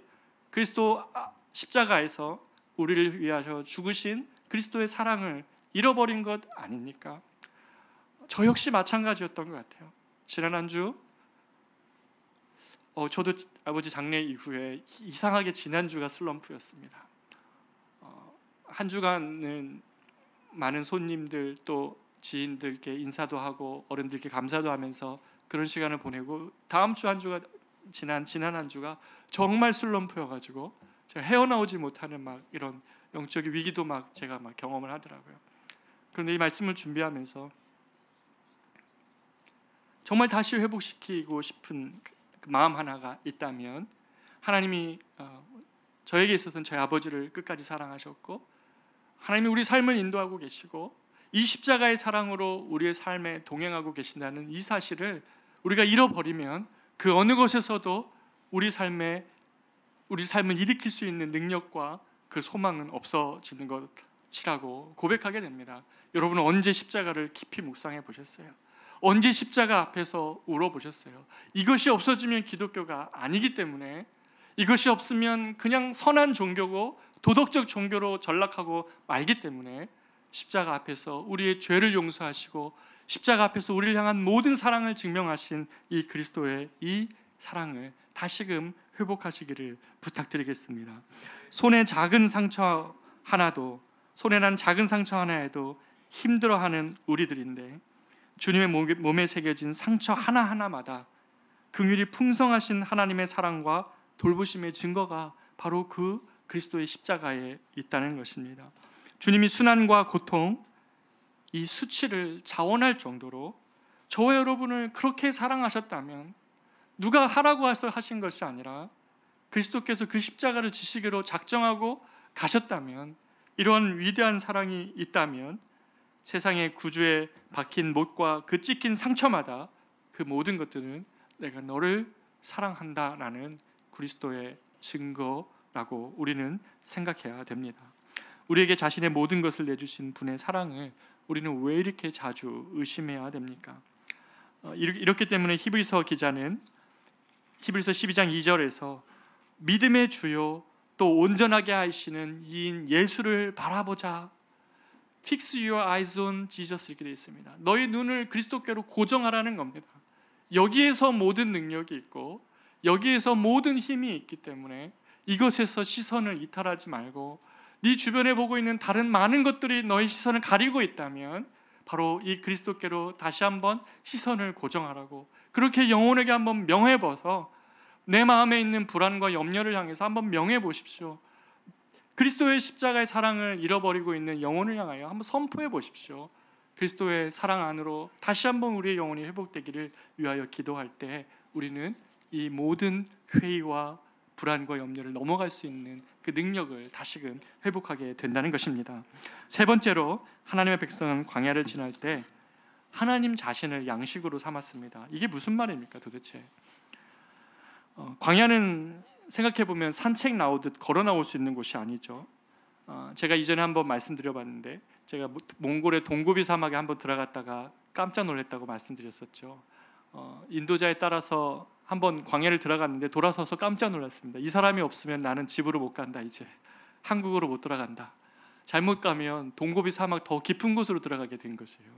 그리스도 십자가에서 우리를 위하여 죽으신 그리스도의 사랑을 잃어버린 것 아닙니까? 저 역시 마찬가지였던 것 같아요. 지난 한 주 저도 아버지 장례 이후에 이상하게 지난주가 슬럼프였습니다. 한 주간은 많은 손님들 또 지인들께 인사도 하고 어른들께 감사도 하면서 그런 시간을 보내고 다음 주 한 주가 지난 한 주가 정말 슬럼프여가지고 제가 헤어나오지 못하는 막 이런 영적인 위기도 막 제가 막 경험을 하더라고요. 그런데 이 말씀을 준비하면서 정말 다시 회복시키고 싶은 그 마음 하나가 있다면 하나님이 저에게 있어서는 저희 아버지를 끝까지 사랑하셨고 하나님이 우리 삶을 인도하고 계시고 이 십자가의 사랑으로 우리의 삶에 동행하고 계신다는 이 사실을 우리가 잃어버리면 그 어느 곳에서도 우리 삶을 일으킬 수 있는 능력과 그 소망은 없어지는 것이라고 고백하게 됩니다. 여러분은 언제 십자가를 깊이 묵상해 보셨어요? 언제 십자가 앞에서 울어보셨어요? 이것이 없어지면 기독교가 아니기 때문에, 이것이 없으면 그냥 선한 종교고 도덕적 종교로 전락하고 말기 때문에 십자가 앞에서 우리의 죄를 용서하시고 십자가 앞에서 우리를 향한 모든 사랑을 증명하신 이 그리스도의 이 사랑을 다시금 회복하시기를 부탁드리겠습니다. 손에 난 작은 상처 하나에도 힘들어하는 우리들인데 주님의 몸에 새겨진 상처 하나하나마다 긍휼이 풍성하신 하나님의 사랑과 돌보심의 증거가 바로 그 그리스도의 십자가에 있다는 것입니다. 주님이 순환과 고통, 이 수치를 자원할 정도로 저와 여러분을 그렇게 사랑하셨다면, 누가 하라고 해서 하신 것이 아니라 그리스도께서 그 십자가를 지시기로 작정하고 가셨다면, 이런 위대한 사랑이 있다면 세상의 구주에 박힌 못과 그 찢긴 상처마다 그 모든 것들은 내가 너를 사랑한다라는 그리스도의 증거라고 우리는 생각해야 됩니다. 우리에게 자신의 모든 것을 내주신 분의 사랑을 우리는 왜 이렇게 자주 의심해야 됩니까? 이렇기 때문에 히브리서 기자는 히브리서 12장 2절에서 믿음의 주요 또 온전하게 하시는 이인 예수를 바라보자. Fix your eyes on Jesus 이렇게 되어 있습니다. 너의 눈을 그리스도께로 고정하라는 겁니다. 여기에서 모든 능력이 있고 여기에서 모든 힘이 있기 때문에 이것에서 시선을 이탈하지 말고, 네 주변에 보고 있는 다른 많은 것들이 너의 시선을 가리고 있다면 바로 이 그리스도께로 다시 한번 시선을 고정하라고, 그렇게 영혼에게 한번 명해봐서 내 마음에 있는 불안과 염려를 향해서 한번 명해 보십시오. 그리스도의 십자가의 사랑을 잃어버리고 있는 영혼을 향하여 한번 선포해 보십시오. 그리스도의 사랑 안으로 다시 한번 우리의 영혼이 회복되기를 위하여 기도할 때 우리는 이 모든 회의와 불안과 염려를 넘어갈 수 있는 그 능력을 다시금 회복하게 된다는 것입니다. 세 번째로, 하나님의 백성은 광야를 지날 때 하나님 자신을 양식으로 삼았습니다. 이게 무슨 말입니까 도대체? 광야는 생각해보면 산책 나오듯 걸어 나올 수 있는 곳이 아니죠. 제가 이전에 한번 말씀드려봤는데, 제가 몽골의 동고비 사막에 한번 들어갔다가 깜짝 놀랐다고 말씀드렸었죠. 인도자에 따라서 한번 광야를 들어갔는데 돌아서서 깜짝 놀랐습니다. 이 사람이 없으면 나는 집으로 못 간다. 이제 한국으로 못 돌아간다. 잘못 가면 동고비 사막 더 깊은 곳으로 들어가게 된 것이에요.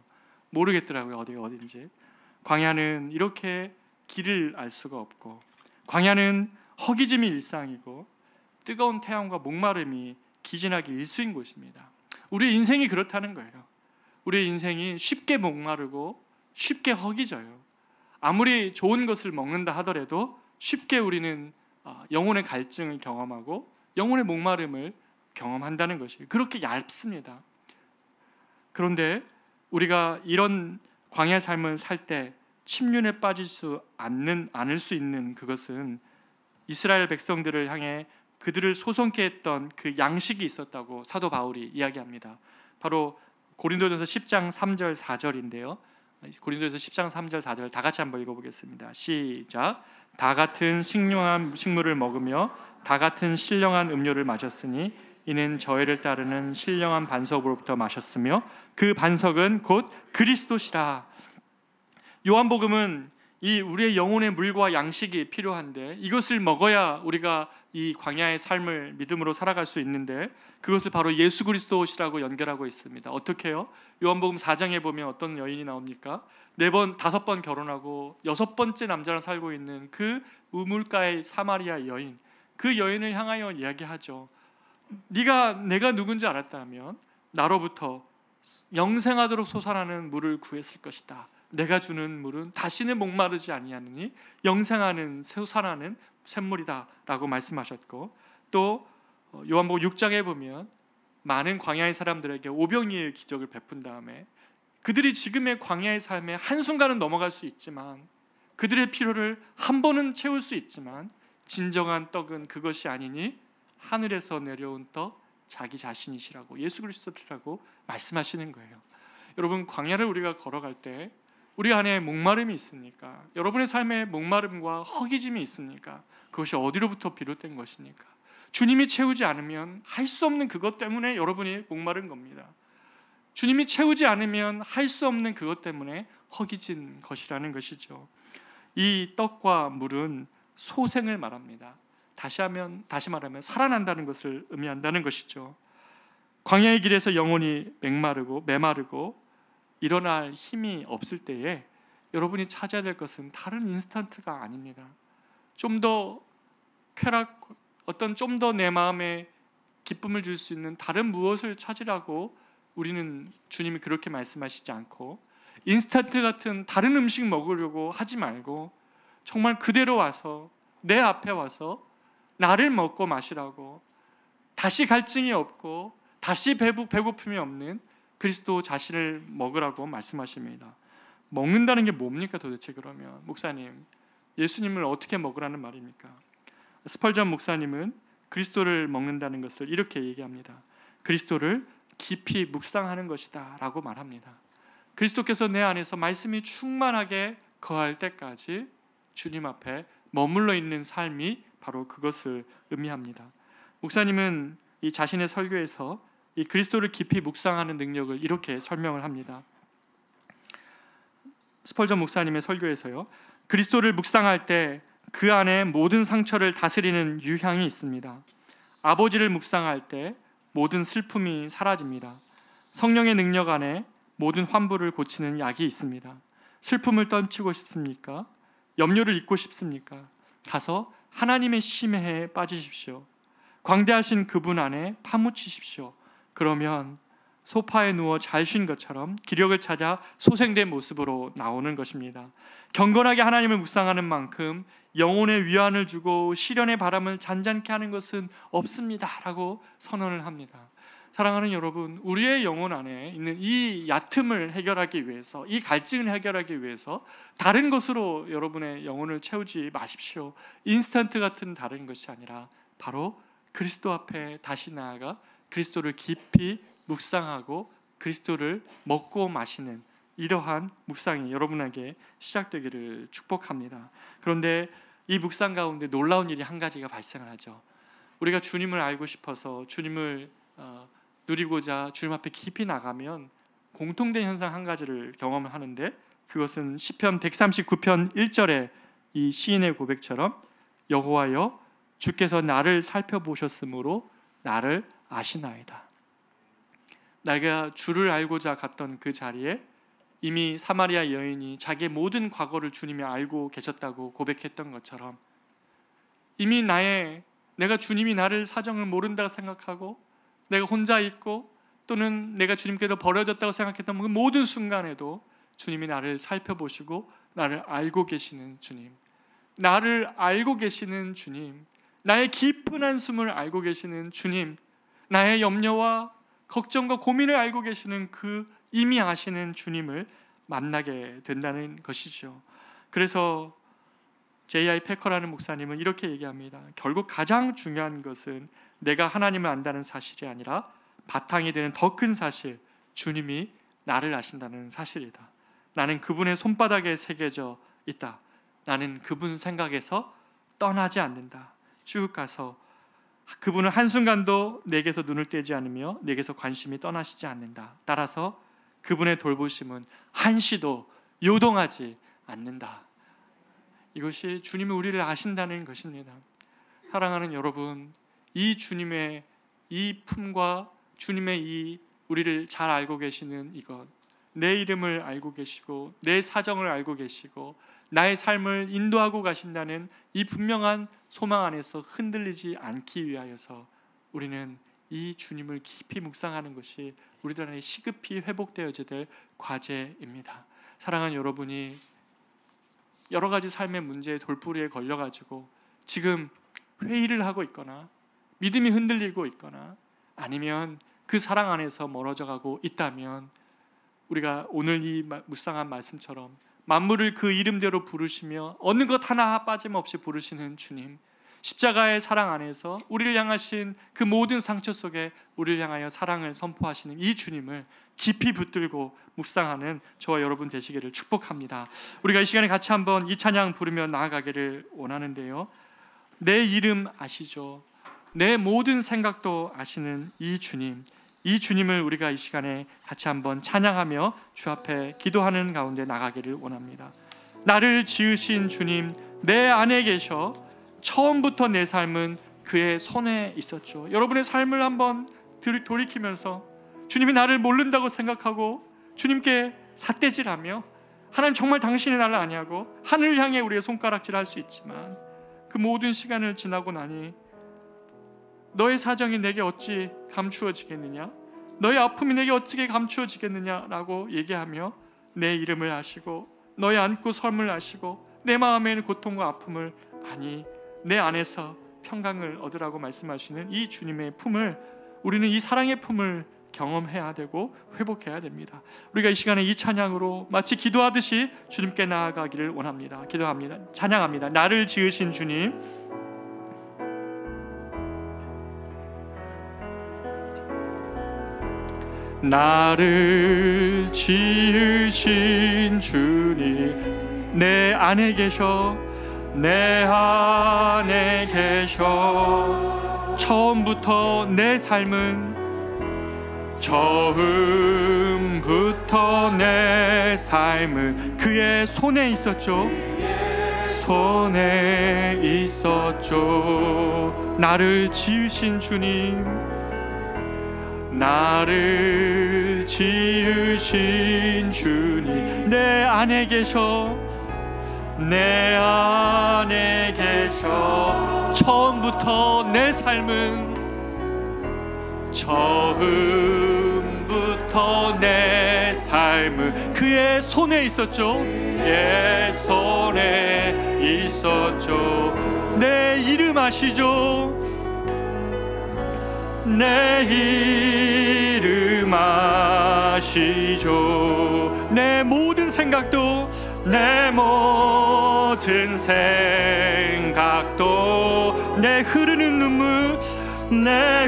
모르겠더라고요, 어디가 어딘지. 광야는 이렇게 길을 알 수가 없고, 광야는 허기짐이 일상이고 뜨거운 태양과 목마름이 기진하기 일수인 곳입니다. 우리 인생이 그렇다는 거예요. 우리 인생이 쉽게 목마르고 쉽게 허기져요. 아무리 좋은 것을 먹는다 하더라도 쉽게 우리는 영혼의 갈증을 경험하고 영혼의 목마름을 경험한다는 것이 그렇게 얇습니다. 그런데 우리가 이런 광야 삶을 살 때 침륜에 빠질 수 않을 수 있는 그것은 이스라엘 백성들을 향해 그들을 소성케 했던 그 양식이 있었다고 사도 바울이 이야기합니다. 바로 고린도전서 10장 3절 4절인데요. 고린도전서 10장 3절 4절 다 같이 한번 읽어보겠습니다. 시작. 다 같은 식용한 식물을 먹으며 다 같은 신령한 음료를 마셨으니 이는 저희를 따르는 신령한 반석으로부터 마셨으며 그 반석은 곧 그리스도시라. 요한복음은 이 우리의 영혼의 물과 양식이 필요한데 이것을 먹어야 우리가 이 광야의 삶을 믿음으로 살아갈 수 있는데 그것을 바로 예수 그리스도시라고 연결하고 있습니다. 어떻게요? 요한복음 4장에 보면 어떤 여인이 나옵니까? 4번, 5번 결혼하고 6번째 남자랑 살고 있는 그 우물가의 사마리아 여인, 그 여인을 향하여 이야기하죠. 내가 누군지 알았다면 나로부터 영생하도록 솟아나는 물을 구했을 것이다. 내가 주는 물은 다시는 목마르지 아니하느니 영생하는 솟아나는 샘물이다 라고 말씀하셨고, 또 요한복음 6장에 보면 많은 광야의 사람들에게 오병이의 기적을 베푼 다음에 그들이 지금의 광야의 삶에 한순간은 넘어갈 수 있지만 그들의 필요를 한 번은 채울 수 있지만 진정한 떡은 그것이 아니니 하늘에서 내려온 떡 자기 자신이시라고, 예수 그리스도라고 말씀하시는 거예요. 여러분, 광야를 우리가 걸어갈 때 우리 안에 목마름이 있습니까? 여러분의 삶에 목마름과 허기짐이 있습니까? 그것이 어디로부터 비롯된 것입니까? 주님이 채우지 않으면 할 수 없는 그것 때문에 여러분이 목마른 겁니다. 주님이 채우지 않으면 할 수 없는 그것 때문에 허기진 것이라는 것이죠. 이 떡과 물은 소생을 말합니다. 다시 말하면 살아난다는 것을 의미한다는 것이죠. 광야의 길에서 영혼이 메마르고 일어날 힘이 없을 때에 여러분이 찾아야 될 것은 다른 인스턴트가 아닙니다. 좀 더 좀 더 내 마음에 기쁨을 줄 수 있는 다른 무엇을 찾으라고 우리는 주님이 그렇게 말씀하시지 않고, 인스턴트 같은 다른 음식 먹으려고 하지 말고 정말 그대로 와서 내 앞에 와서 나를 먹고 마시라고, 다시 갈증이 없고 다시 배고픔이 없는 그리스도 자신을 먹으라고 말씀하십니다. 먹는다는 게 뭡니까 도대체? 그러면 목사님, 예수님을 어떻게 먹으라는 말입니까? 스펄전 목사님은 그리스도를 먹는다는 것을 이렇게 얘기합니다. 그리스도를 깊이 묵상하는 것이다 라고 말합니다. 그리스도께서 내 안에서 말씀이 충만하게 거할 때까지 주님 앞에 머물러 있는 삶이 바로 그것을 의미합니다. 목사님은 이 자신의 설교에서 이 그리스도를 깊이 묵상하는 능력을 이렇게 설명을 합니다. 스펄전 목사님의 설교에서요, 그리스도를 묵상할 때 그 안에 모든 상처를 다스리는 유향이 있습니다. 아버지를 묵상할 때 모든 슬픔이 사라집니다. 성령의 능력 안에 모든 환부를 고치는 약이 있습니다. 슬픔을 떨치고 싶습니까? 염려를 잊고 싶습니까? 가서 하나님의 심해에 빠지십시오. 광대하신 그분 안에 파묻히십시오. 그러면 소파에 누워 잘 쉰 것처럼 기력을 찾아 소생된 모습으로 나오는 것입니다. 경건하게 하나님을 묵상하는 만큼 영혼의 위안을 주고 시련의 바람을 잔잔케 하는 것은 없습니다 라고 선언을 합니다. 사랑하는 여러분, 우리의 영혼 안에 있는 이 얕음을 해결하기 위해서, 이 갈증을 해결하기 위해서 다른 것으로 여러분의 영혼을 채우지 마십시오. 인스턴트 같은 다른 것이 아니라 바로 그리스도 앞에 다시 나아가 그리스도를 깊이 묵상하고 그리스도를 먹고 마시는 이러한 묵상이 여러분에게 시작되기를 축복합니다. 그런데 이 묵상 가운데 놀라운 일이 한 가지가 발생을 하죠. 우리가 주님을 알고 싶어서 주님을 누리고자 주님 앞에 깊이 나가면 공통된 현상 한 가지를 경험을 하는데, 그것은 시편 139편 1절의 이 시인의 고백처럼 여호와여 주께서 나를 살펴보셨으므로 나를 아시나이다. 내가 주를 알고자 갔던 그 자리에 이미 사마리아 여인이 자기의 모든 과거를 주님이 알고 계셨다고 고백했던 것처럼, 이미 내가 주님이 나를 사정을 모른다고 생각하고 내가 혼자 있고 또는 내가 주님께서 버려졌다고 생각했던 그 모든 순간에도 주님이 나를 살펴보시고 나를 알고 계시는 주님, 나를 알고 계시는 주님, 나의 깊은 한숨을 알고 계시는 주님, 나의 염려와 걱정과 고민을 알고 계시는 그 이미 아시는 주님을 만나게 된다는 것이죠. 그래서 J.I. 패커라는 목사님은 이렇게 얘기합니다. 결국 가장 중요한 것은 내가 하나님을 안다는 사실이 아니라 바탕이 되는 더 큰 사실, 주님이 나를 아신다는 사실이다. 나는 그분의 손바닥에 새겨져 있다. 나는 그분 생각에서 떠나지 않는다. 쭉 가서 그분은 한순간도 내게서 눈을 떼지 않으며 내게서 관심이 떠나시지 않는다. 따라서 그분의 돌보심은 한시도 요동하지 않는다. 이것이 주님이 우리를 아신다는 것입니다. 사랑하는 여러분, 이 주님의 이 품과 주님의 이 우리를 잘 알고 계시는 이것, 내 이름을 알고 계시고 내 사정을 알고 계시고 나의 삶을 인도하고 가신다는 이 분명한 소망 안에서 흔들리지 않기 위하여서 우리는 이 주님을 깊이 묵상하는 것이 우리들 안에 시급히 회복되어야 될 과제입니다. 사랑하는 여러분이 여러 가지 삶의 문제의 돌부리에 걸려가지고 지금 회의를 하고 있거나 믿음이 흔들리고 있거나 아니면 그 사랑 안에서 멀어져 가고 있다면 우리가 오늘 이 묵상한 말씀처럼 만물을 그 이름대로 부르시며 어느 것 하나 빠짐없이 부르시는 주님, 십자가의 사랑 안에서 우리를 향하신 그 모든 상처 속에 우리를 향하여 사랑을 선포하시는 이 주님을 깊이 붙들고 묵상하는 저와 여러분 되시기를 축복합니다. 우리가 이 시간에 같이 한번 이 찬양 부르며 나아가기를 원하는데요, 내 이름 아시죠? 내 모든 생각도 아시는 이 주님, 이 주님을 우리가 이 시간에 같이 한번 찬양하며 주 앞에 기도하는 가운데 나가기를 원합니다. 나를 지으신 주님, 내 안에 계셔 처음부터 내 삶은 그의 손에 있었죠. 여러분의 삶을 한번 돌이키면서 주님이 나를 모른다고 생각하고 주님께 삿대질하며 하나님 정말 당신이 나를 아니하고 하늘을 향해 우리의 손가락질할 수 있지만 그 모든 시간을 지나고 나니 너의 사정이 내게 어찌 감추어지겠느냐, 너의 아픔이 내게 어찌게 감추어지겠느냐라고 얘기하며 내 이름을 아시고 너의 안고 섬을 아시고 내 마음에 있는 고통과 아픔을 아니 내 안에서 평강을 얻으라고 말씀하시는 이 주님의 품을, 우리는 이 사랑의 품을 경험해야 되고 회복해야 됩니다. 우리가 이 시간에 이 찬양으로 마치 기도하듯이 주님께 나아가기를 원합니다. 기도합니다. 찬양합니다. 나를 지으신 주님, 나를 지으신 주님, 내 안에 계셔, 내 안에 계셔 처음부터 내 삶은, 처음부터 내 삶은 그의 손에 있었죠. 손에 있었죠. 나를 지으신 주님, 나를 지으신 주님, 내 안에 계셔, 내 안에 계셔 처음부터 내 삶은, 처음부터 내 삶은 그의 손에 있었죠. 예, 손에 있었죠. 내 이름 아시죠? 내 이름 아시죠. 내 모든 생각도, 내 모든 생각도, 내 흐르는 눈물, 내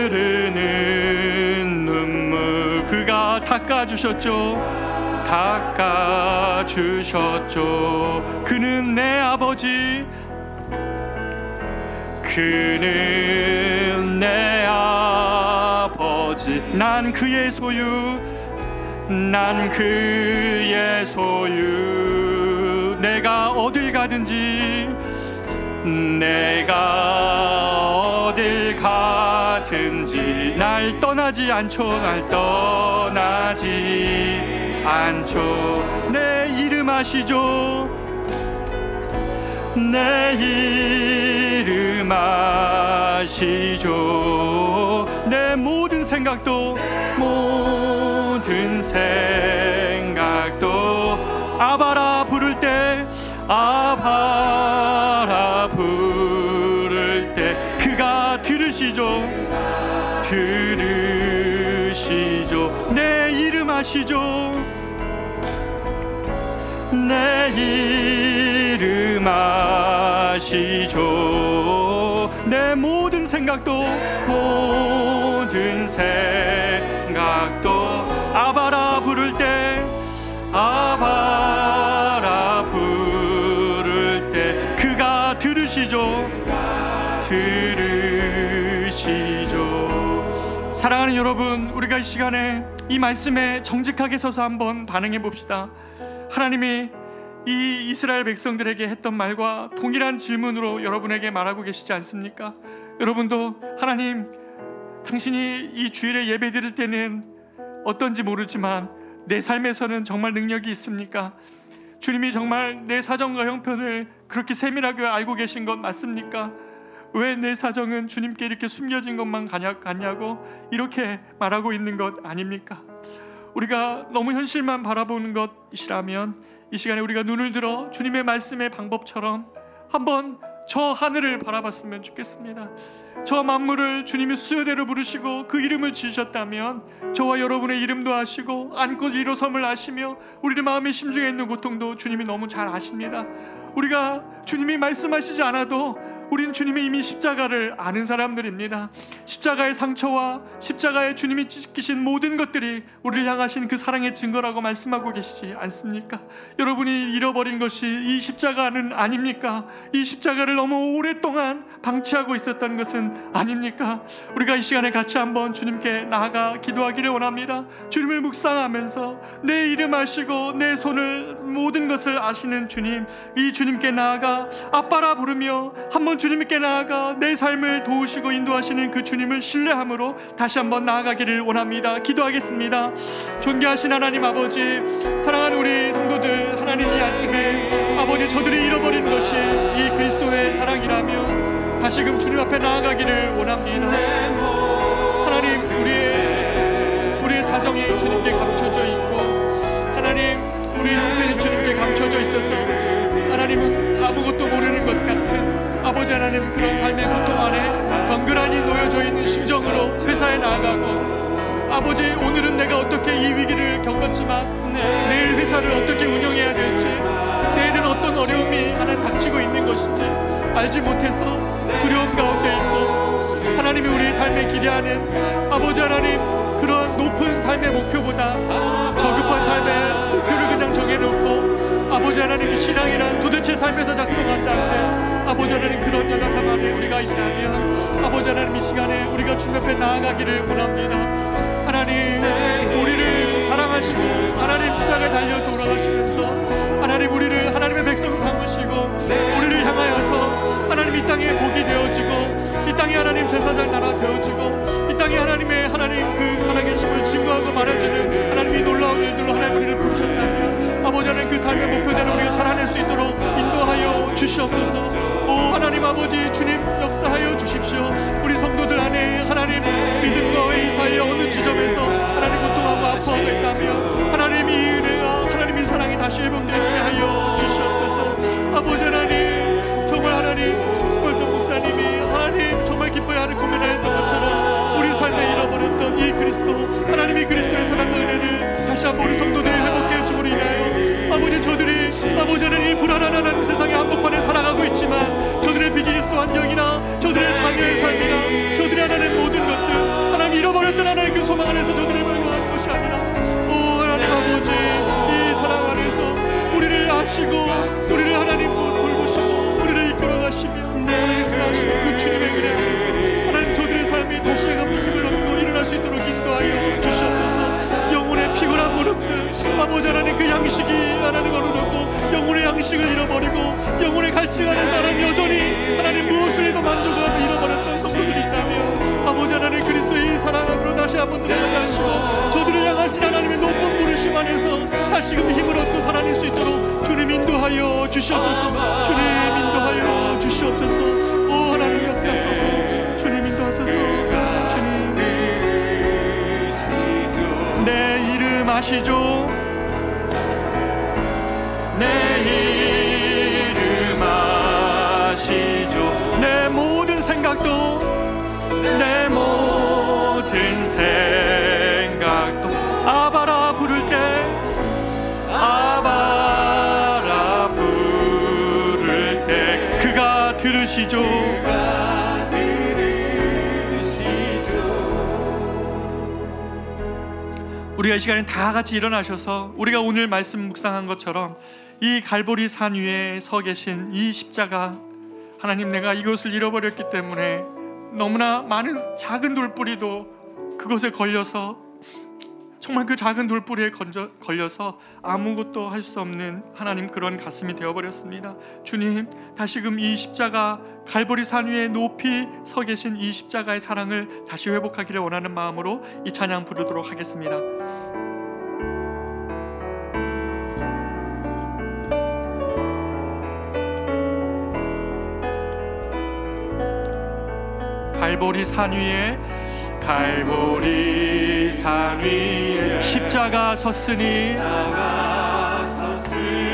흐르는 눈물 그가 닦아주셨죠. 닦아주셨죠. 그는 내 아버지, 그는 내 아버지, 난 그의 소유, 난 그의 소유. 내가 어딜 가든지, 내가 어딜 가든지 날 떠나지 않죠. 날 떠나지 않죠. 내 이름 아시죠? 내 이름 아시죠. 내 모든 생각도, 모든 생각도, 아바라 부를 때, 아바라 부를 때 그가 들으시죠. 들으시죠. 내 이름 아시죠? 내 이름 아시죠. 내 모든 생각도, 모든 모든 생각도 아바라 부를 때 아바라 부를 때 그가 들으시죠. 들으시죠. 사랑하는 여러분, 우리가 이 시간에 이 말씀에 정직하게 서서 한번 반응해 봅시다. 하나님이 이 이스라엘 백성들에게 했던 말과 동일한 질문으로 여러분에게 말하고 계시지 않습니까? 여러분도 하나님, 당신이 이 주일에 예배 드릴 때는 어떤지 모르지만 내 삶에서는 정말 능력이 있습니까? 주님이 정말 내 사정과 형편을 그렇게 세밀하게 알고 계신 것 맞습니까? 왜 내 사정은 주님께 이렇게 숨겨진 것만 같냐고 이렇게 말하고 있는 것 아닙니까? 우리가 너무 현실만 바라보는 것이라면 이 시간에 우리가 눈을 들어 주님의 말씀의 방법처럼 한번 저 하늘을 바라봤으면 좋겠습니다. 저 만물을 주님이 수요대로 부르시고 그 이름을 지으셨다면 저와 여러분의 이름도 아시고 안고 일어섬을 아시며 우리의 마음의 심중에 있는 고통도 주님이 너무 잘 아십니다. 우리가 주님이 말씀하시지 않아도 우리는 주님의 이미 십자가를 아는 사람들입니다. 십자가의 상처와 십자가에 주님이 지키신 모든 것들이 우리를 향하신 그 사랑의 증거라고 말씀하고 계시지 않습니까? 여러분이 잃어버린 것이 이 십자가는 아닙니까? 이 십자가를 너무 오랫동안 방치하고 있었던 것은 아닙니까? 우리가 이 시간에 같이 한번 주님께 나아가 기도하기를 원합니다. 주님을 묵상하면서 내 이름 아시고 내 손을 모든 것을 아시는 주님, 이 주님께 나아가 아빠라 부르며 한번 주님께 나아가 내 삶을 도우시고 인도하시는 그 주님을 신뢰함으로 다시 한번 나아가기를 원합니다. 기도하겠습니다. 존귀하신 하나님 아버지, 사랑하는 우리 성도들, 하나님 이 아침에 아버지 저들이 잃어버린 것이 이 그리스도의 사랑이라며 다시금 주님 앞에 나아가기를 원합니다. 하나님, 우리의 사정이 주님께 감춰져 있고 하나님 우리의 형편이 주님께 감춰져 있어서 하나님은 아무것도 모르는 것 같은 아버지 하나님, 그런 삶의 고통 안에 덩그러니 놓여져 있는 심정으로 회사에 나아가고 아버지, 오늘은 내가 어떻게 이 위기를 겪었지만 내일 회사를 어떻게 운영해야 될지, 내일은 어떤 어려움이 하나 닥치고 있는 것인지 알지 못해서 두려움 가운데 있고 하나님이 우리의 삶에 기대하는 아버지 하나님, 그런 높은 삶의 목표보다 저급한 삶의 목표를 그냥 정해놓고 아버지 하나님, 신앙이란 도대체 삶에서 작동하지 않는 아버지 하나님 그런 연약함 안에 우리가 있다면 아버지 하나님, 이 시간에 우리가 주님 앞에 나아가기를 원합니다. 하나님, 우리를 사랑하시고 하나님 십자가에 달려 돌아가시면서 하나님 우리를 하나님의 백성 삼으시고 우리를 향하여서 하나님 이 땅에 복이 되어지고 이 땅에 하나님 제사장 나라 되어지고 이 땅에 하나님의 그 사랑의 힘을 증거하고 말해주는 하나님이 놀라운 일들로 하나님 우리를 부르셨다면 아버지 하나님, 그 삶의 목표대로 우리가 살아낼 수 있도록 인도하여 주시옵소서. 오 하나님 아버지, 주님 역사하여 주십시오. 우리 성도들 안에 하나님 믿음과 의 사이의 어느 지점에서 하나님 고통하고 아파하고 있다면 하나님 이 은혜와 하나님의 사랑이 다시 회복되어지게 하여 주시옵소서. 아버지 하나님, 정말 하나님 스펄전 목사님이 하나님 정말 기뻐하는 고민하였던 것처럼 우리 삶에 잃어버렸던 이 그리스도, 하나님이 그리스도의 사랑과 은혜를 다시 한번 우리 성도들이 회복해 주므로 인하여 아버지, 저들이 아버지 하나님 이 불안한 하나님 세상의 한복판에 살아가고 있지만 저들의 비즈니스 환경이나 저들의 자녀의 삶이나 저들의 하나님 모든 것들 하나님 잃어버렸던 하나님 그 소망 안에서 저들을 발견하는 것이 아니라 오 하나님 아버지, 이 사랑 안에서 우리를 아시고 우리를 하나님 돌보시고 우리를 이끌어가시며 하나님 역사하시고 그 주님의 은혜 안에서 하나님 저들의 삶이 다시 한번 힘을 얻고 일어날 수 있도록 인도하여 주시옵소서. 영혼의 피곤한 무릎들 아버지 하나님, 그 양식이 하나님 어느덧고 영혼의 양식을 잃어버리고 영혼의 갈증 안에서 하나님 여전히 하나님 무엇을 해도 만족하고 잃어버렸던 성도들이 있다면 아버지 하나님 그리스도의 사랑 안으로 다시 한번 들어가게 하시고 저들을 향하신 하나님의 높은 부르심 안에서 다시금 힘을 얻고 살아낼 수 있도록 주님 인도하여 주시옵소서. 주님 인도하여 주시옵소서. 오 하나님 역사하소서. 주님 인도하소서. 주님 내 이름 아시죠? 내 이름 아시죠? 내 모든 생각도 내 모든 생각도 아바라 부를 때 아바라 부를 때 그가 들으시죠. 우리가 이 시간에 다 같이 일어나셔서 우리가 오늘 말씀 묵상한 것처럼 이 갈보리 산 위에 서 계신 이 십자가, 하나님, 내가 이것을 잃어버렸기 때문에 너무나 많은 작은 돌뿌리도 그것에 걸려서, 정말 그 작은 돌뿌리에 걸려서 아무것도 할 수 없는, 하나님, 그런 가슴이 되어버렸습니다. 주님, 다시금 이 십자가, 갈보리 산 위에 높이 서 계신 이 십자가의 사랑을 다시 회복하기를 원하는 마음으로 이 찬양 부르도록 하겠습니다. 갈보리 산 위에, 갈보리 산 위에 십자가 섰으니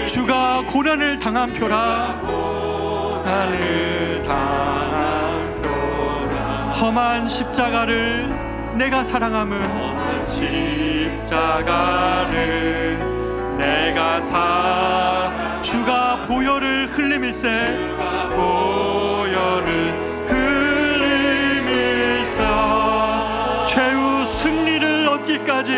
주가 고난을 당한 표라. 고난을 당한 표라. 험한 십자가를 내가 사랑함은, 험한 십자가를 내가 주가 보혈을 흘림일세. 주가 보혈을 최후 승리를 얻기까지,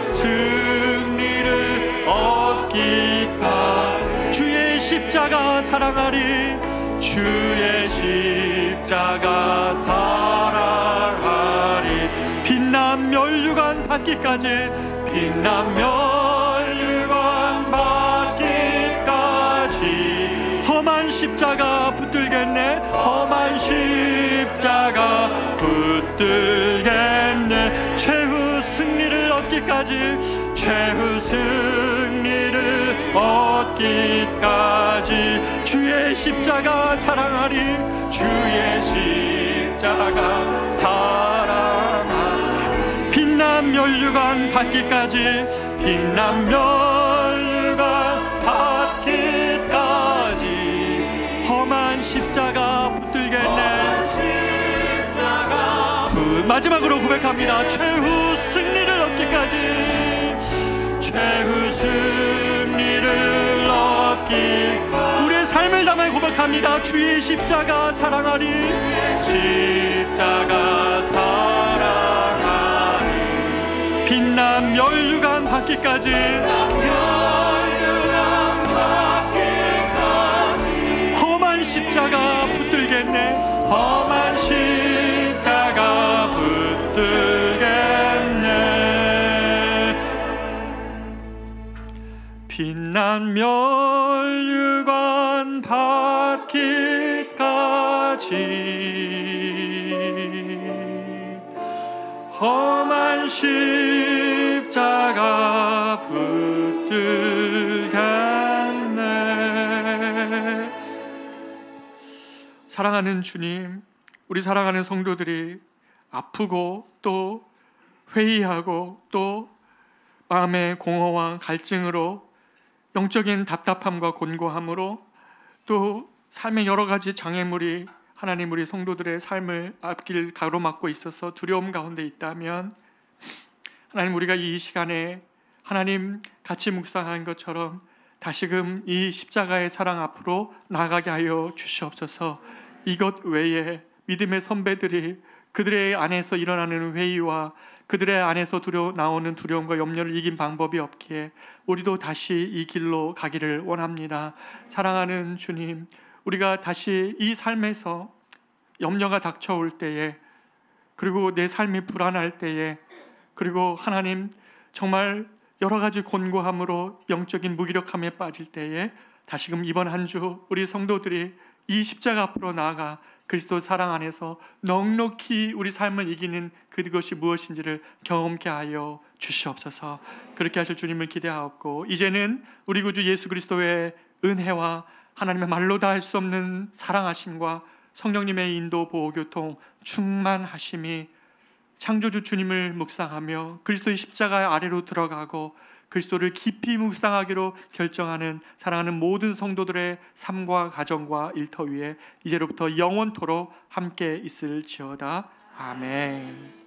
승리를 얻기까지 주의 십자가 사랑하리. 주의 십자가 사랑하리. 빛난 멸류관 받기까지, 빛난 멸류관 받기까지 험한 십자가 붙들겠네. 험한 십자가 붙들겠네. 최후 승리를 얻기까지, 최후 승리를 얻기까지 주의 십자가 사랑하리. 주의 십자가 사랑하리. 빛난 멸류관 받기까지, 빛난 멸류관 받기까지 험한 십자가 붙들겠네. 마지막으로 고백합니다. 최후 승리를 얻기까지, 최후 승리를 얻기. 우리의 삶을 담아 고백합니다. 주의 십자가 사랑하리. 주의 십자가 사랑하리. 빛난 멸류관 받기까지, 험한 십자가 붙들겠네. 험한 십자가 붙들겠네. 빛난 멸류관 받기까지 험한 십자가 붙들겠네. 사랑하는 주님, 우리 사랑하는 성도들이 아프고 또 회의하고 또 마음의 공허와 갈증으로, 영적인 답답함과 곤고함으로, 또 삶의 여러 가지 장애물이 하나님 우리 성도들의 삶을 앞길 가로막고 있어서 두려움 가운데 있다면, 하나님, 우리가 이 시간에 하나님 같이 묵상한 것처럼 다시금 이 십자가의 사랑 앞으로 나아가게 하여 주시옵소서. 이것 외에 믿음의 선배들이 그들의 안에서 일어나는 회의와 그들의 안에서 나오는 두려움과 염려를 이긴 방법이 없기에 우리도 다시 이 길로 가기를 원합니다. 사랑하는 주님, 우리가 다시 이 삶에서 염려가 닥쳐올 때에, 그리고 내 삶이 불안할 때에, 그리고 하나님 정말 여러 가지 곤고함으로 영적인 무기력함에 빠질 때에 다시금 이번 한 주 우리 성도들이 이 십자가 앞으로 나아가 그리스도 사랑 안에서 넉넉히 우리 삶을 이기는 그것이 무엇인지를 경험케 하여 주시옵소서. 그렇게 하실 주님을 기대하옵고, 이제는 우리 구주 예수 그리스도의 은혜와 하나님의 말로 다 할 수 없는 사랑하심과 성령님의 인도 보호 교통 충만하심이 창조주 주님을 묵상하며 그리스도의 십자가 아래로 들어가고 그리스도를 깊이 묵상하기로 결정하는 사랑하는 모든 성도들의 삶과 가정과 일터 위에 이제로부터 영원토록 함께 있을지어다. 아멘.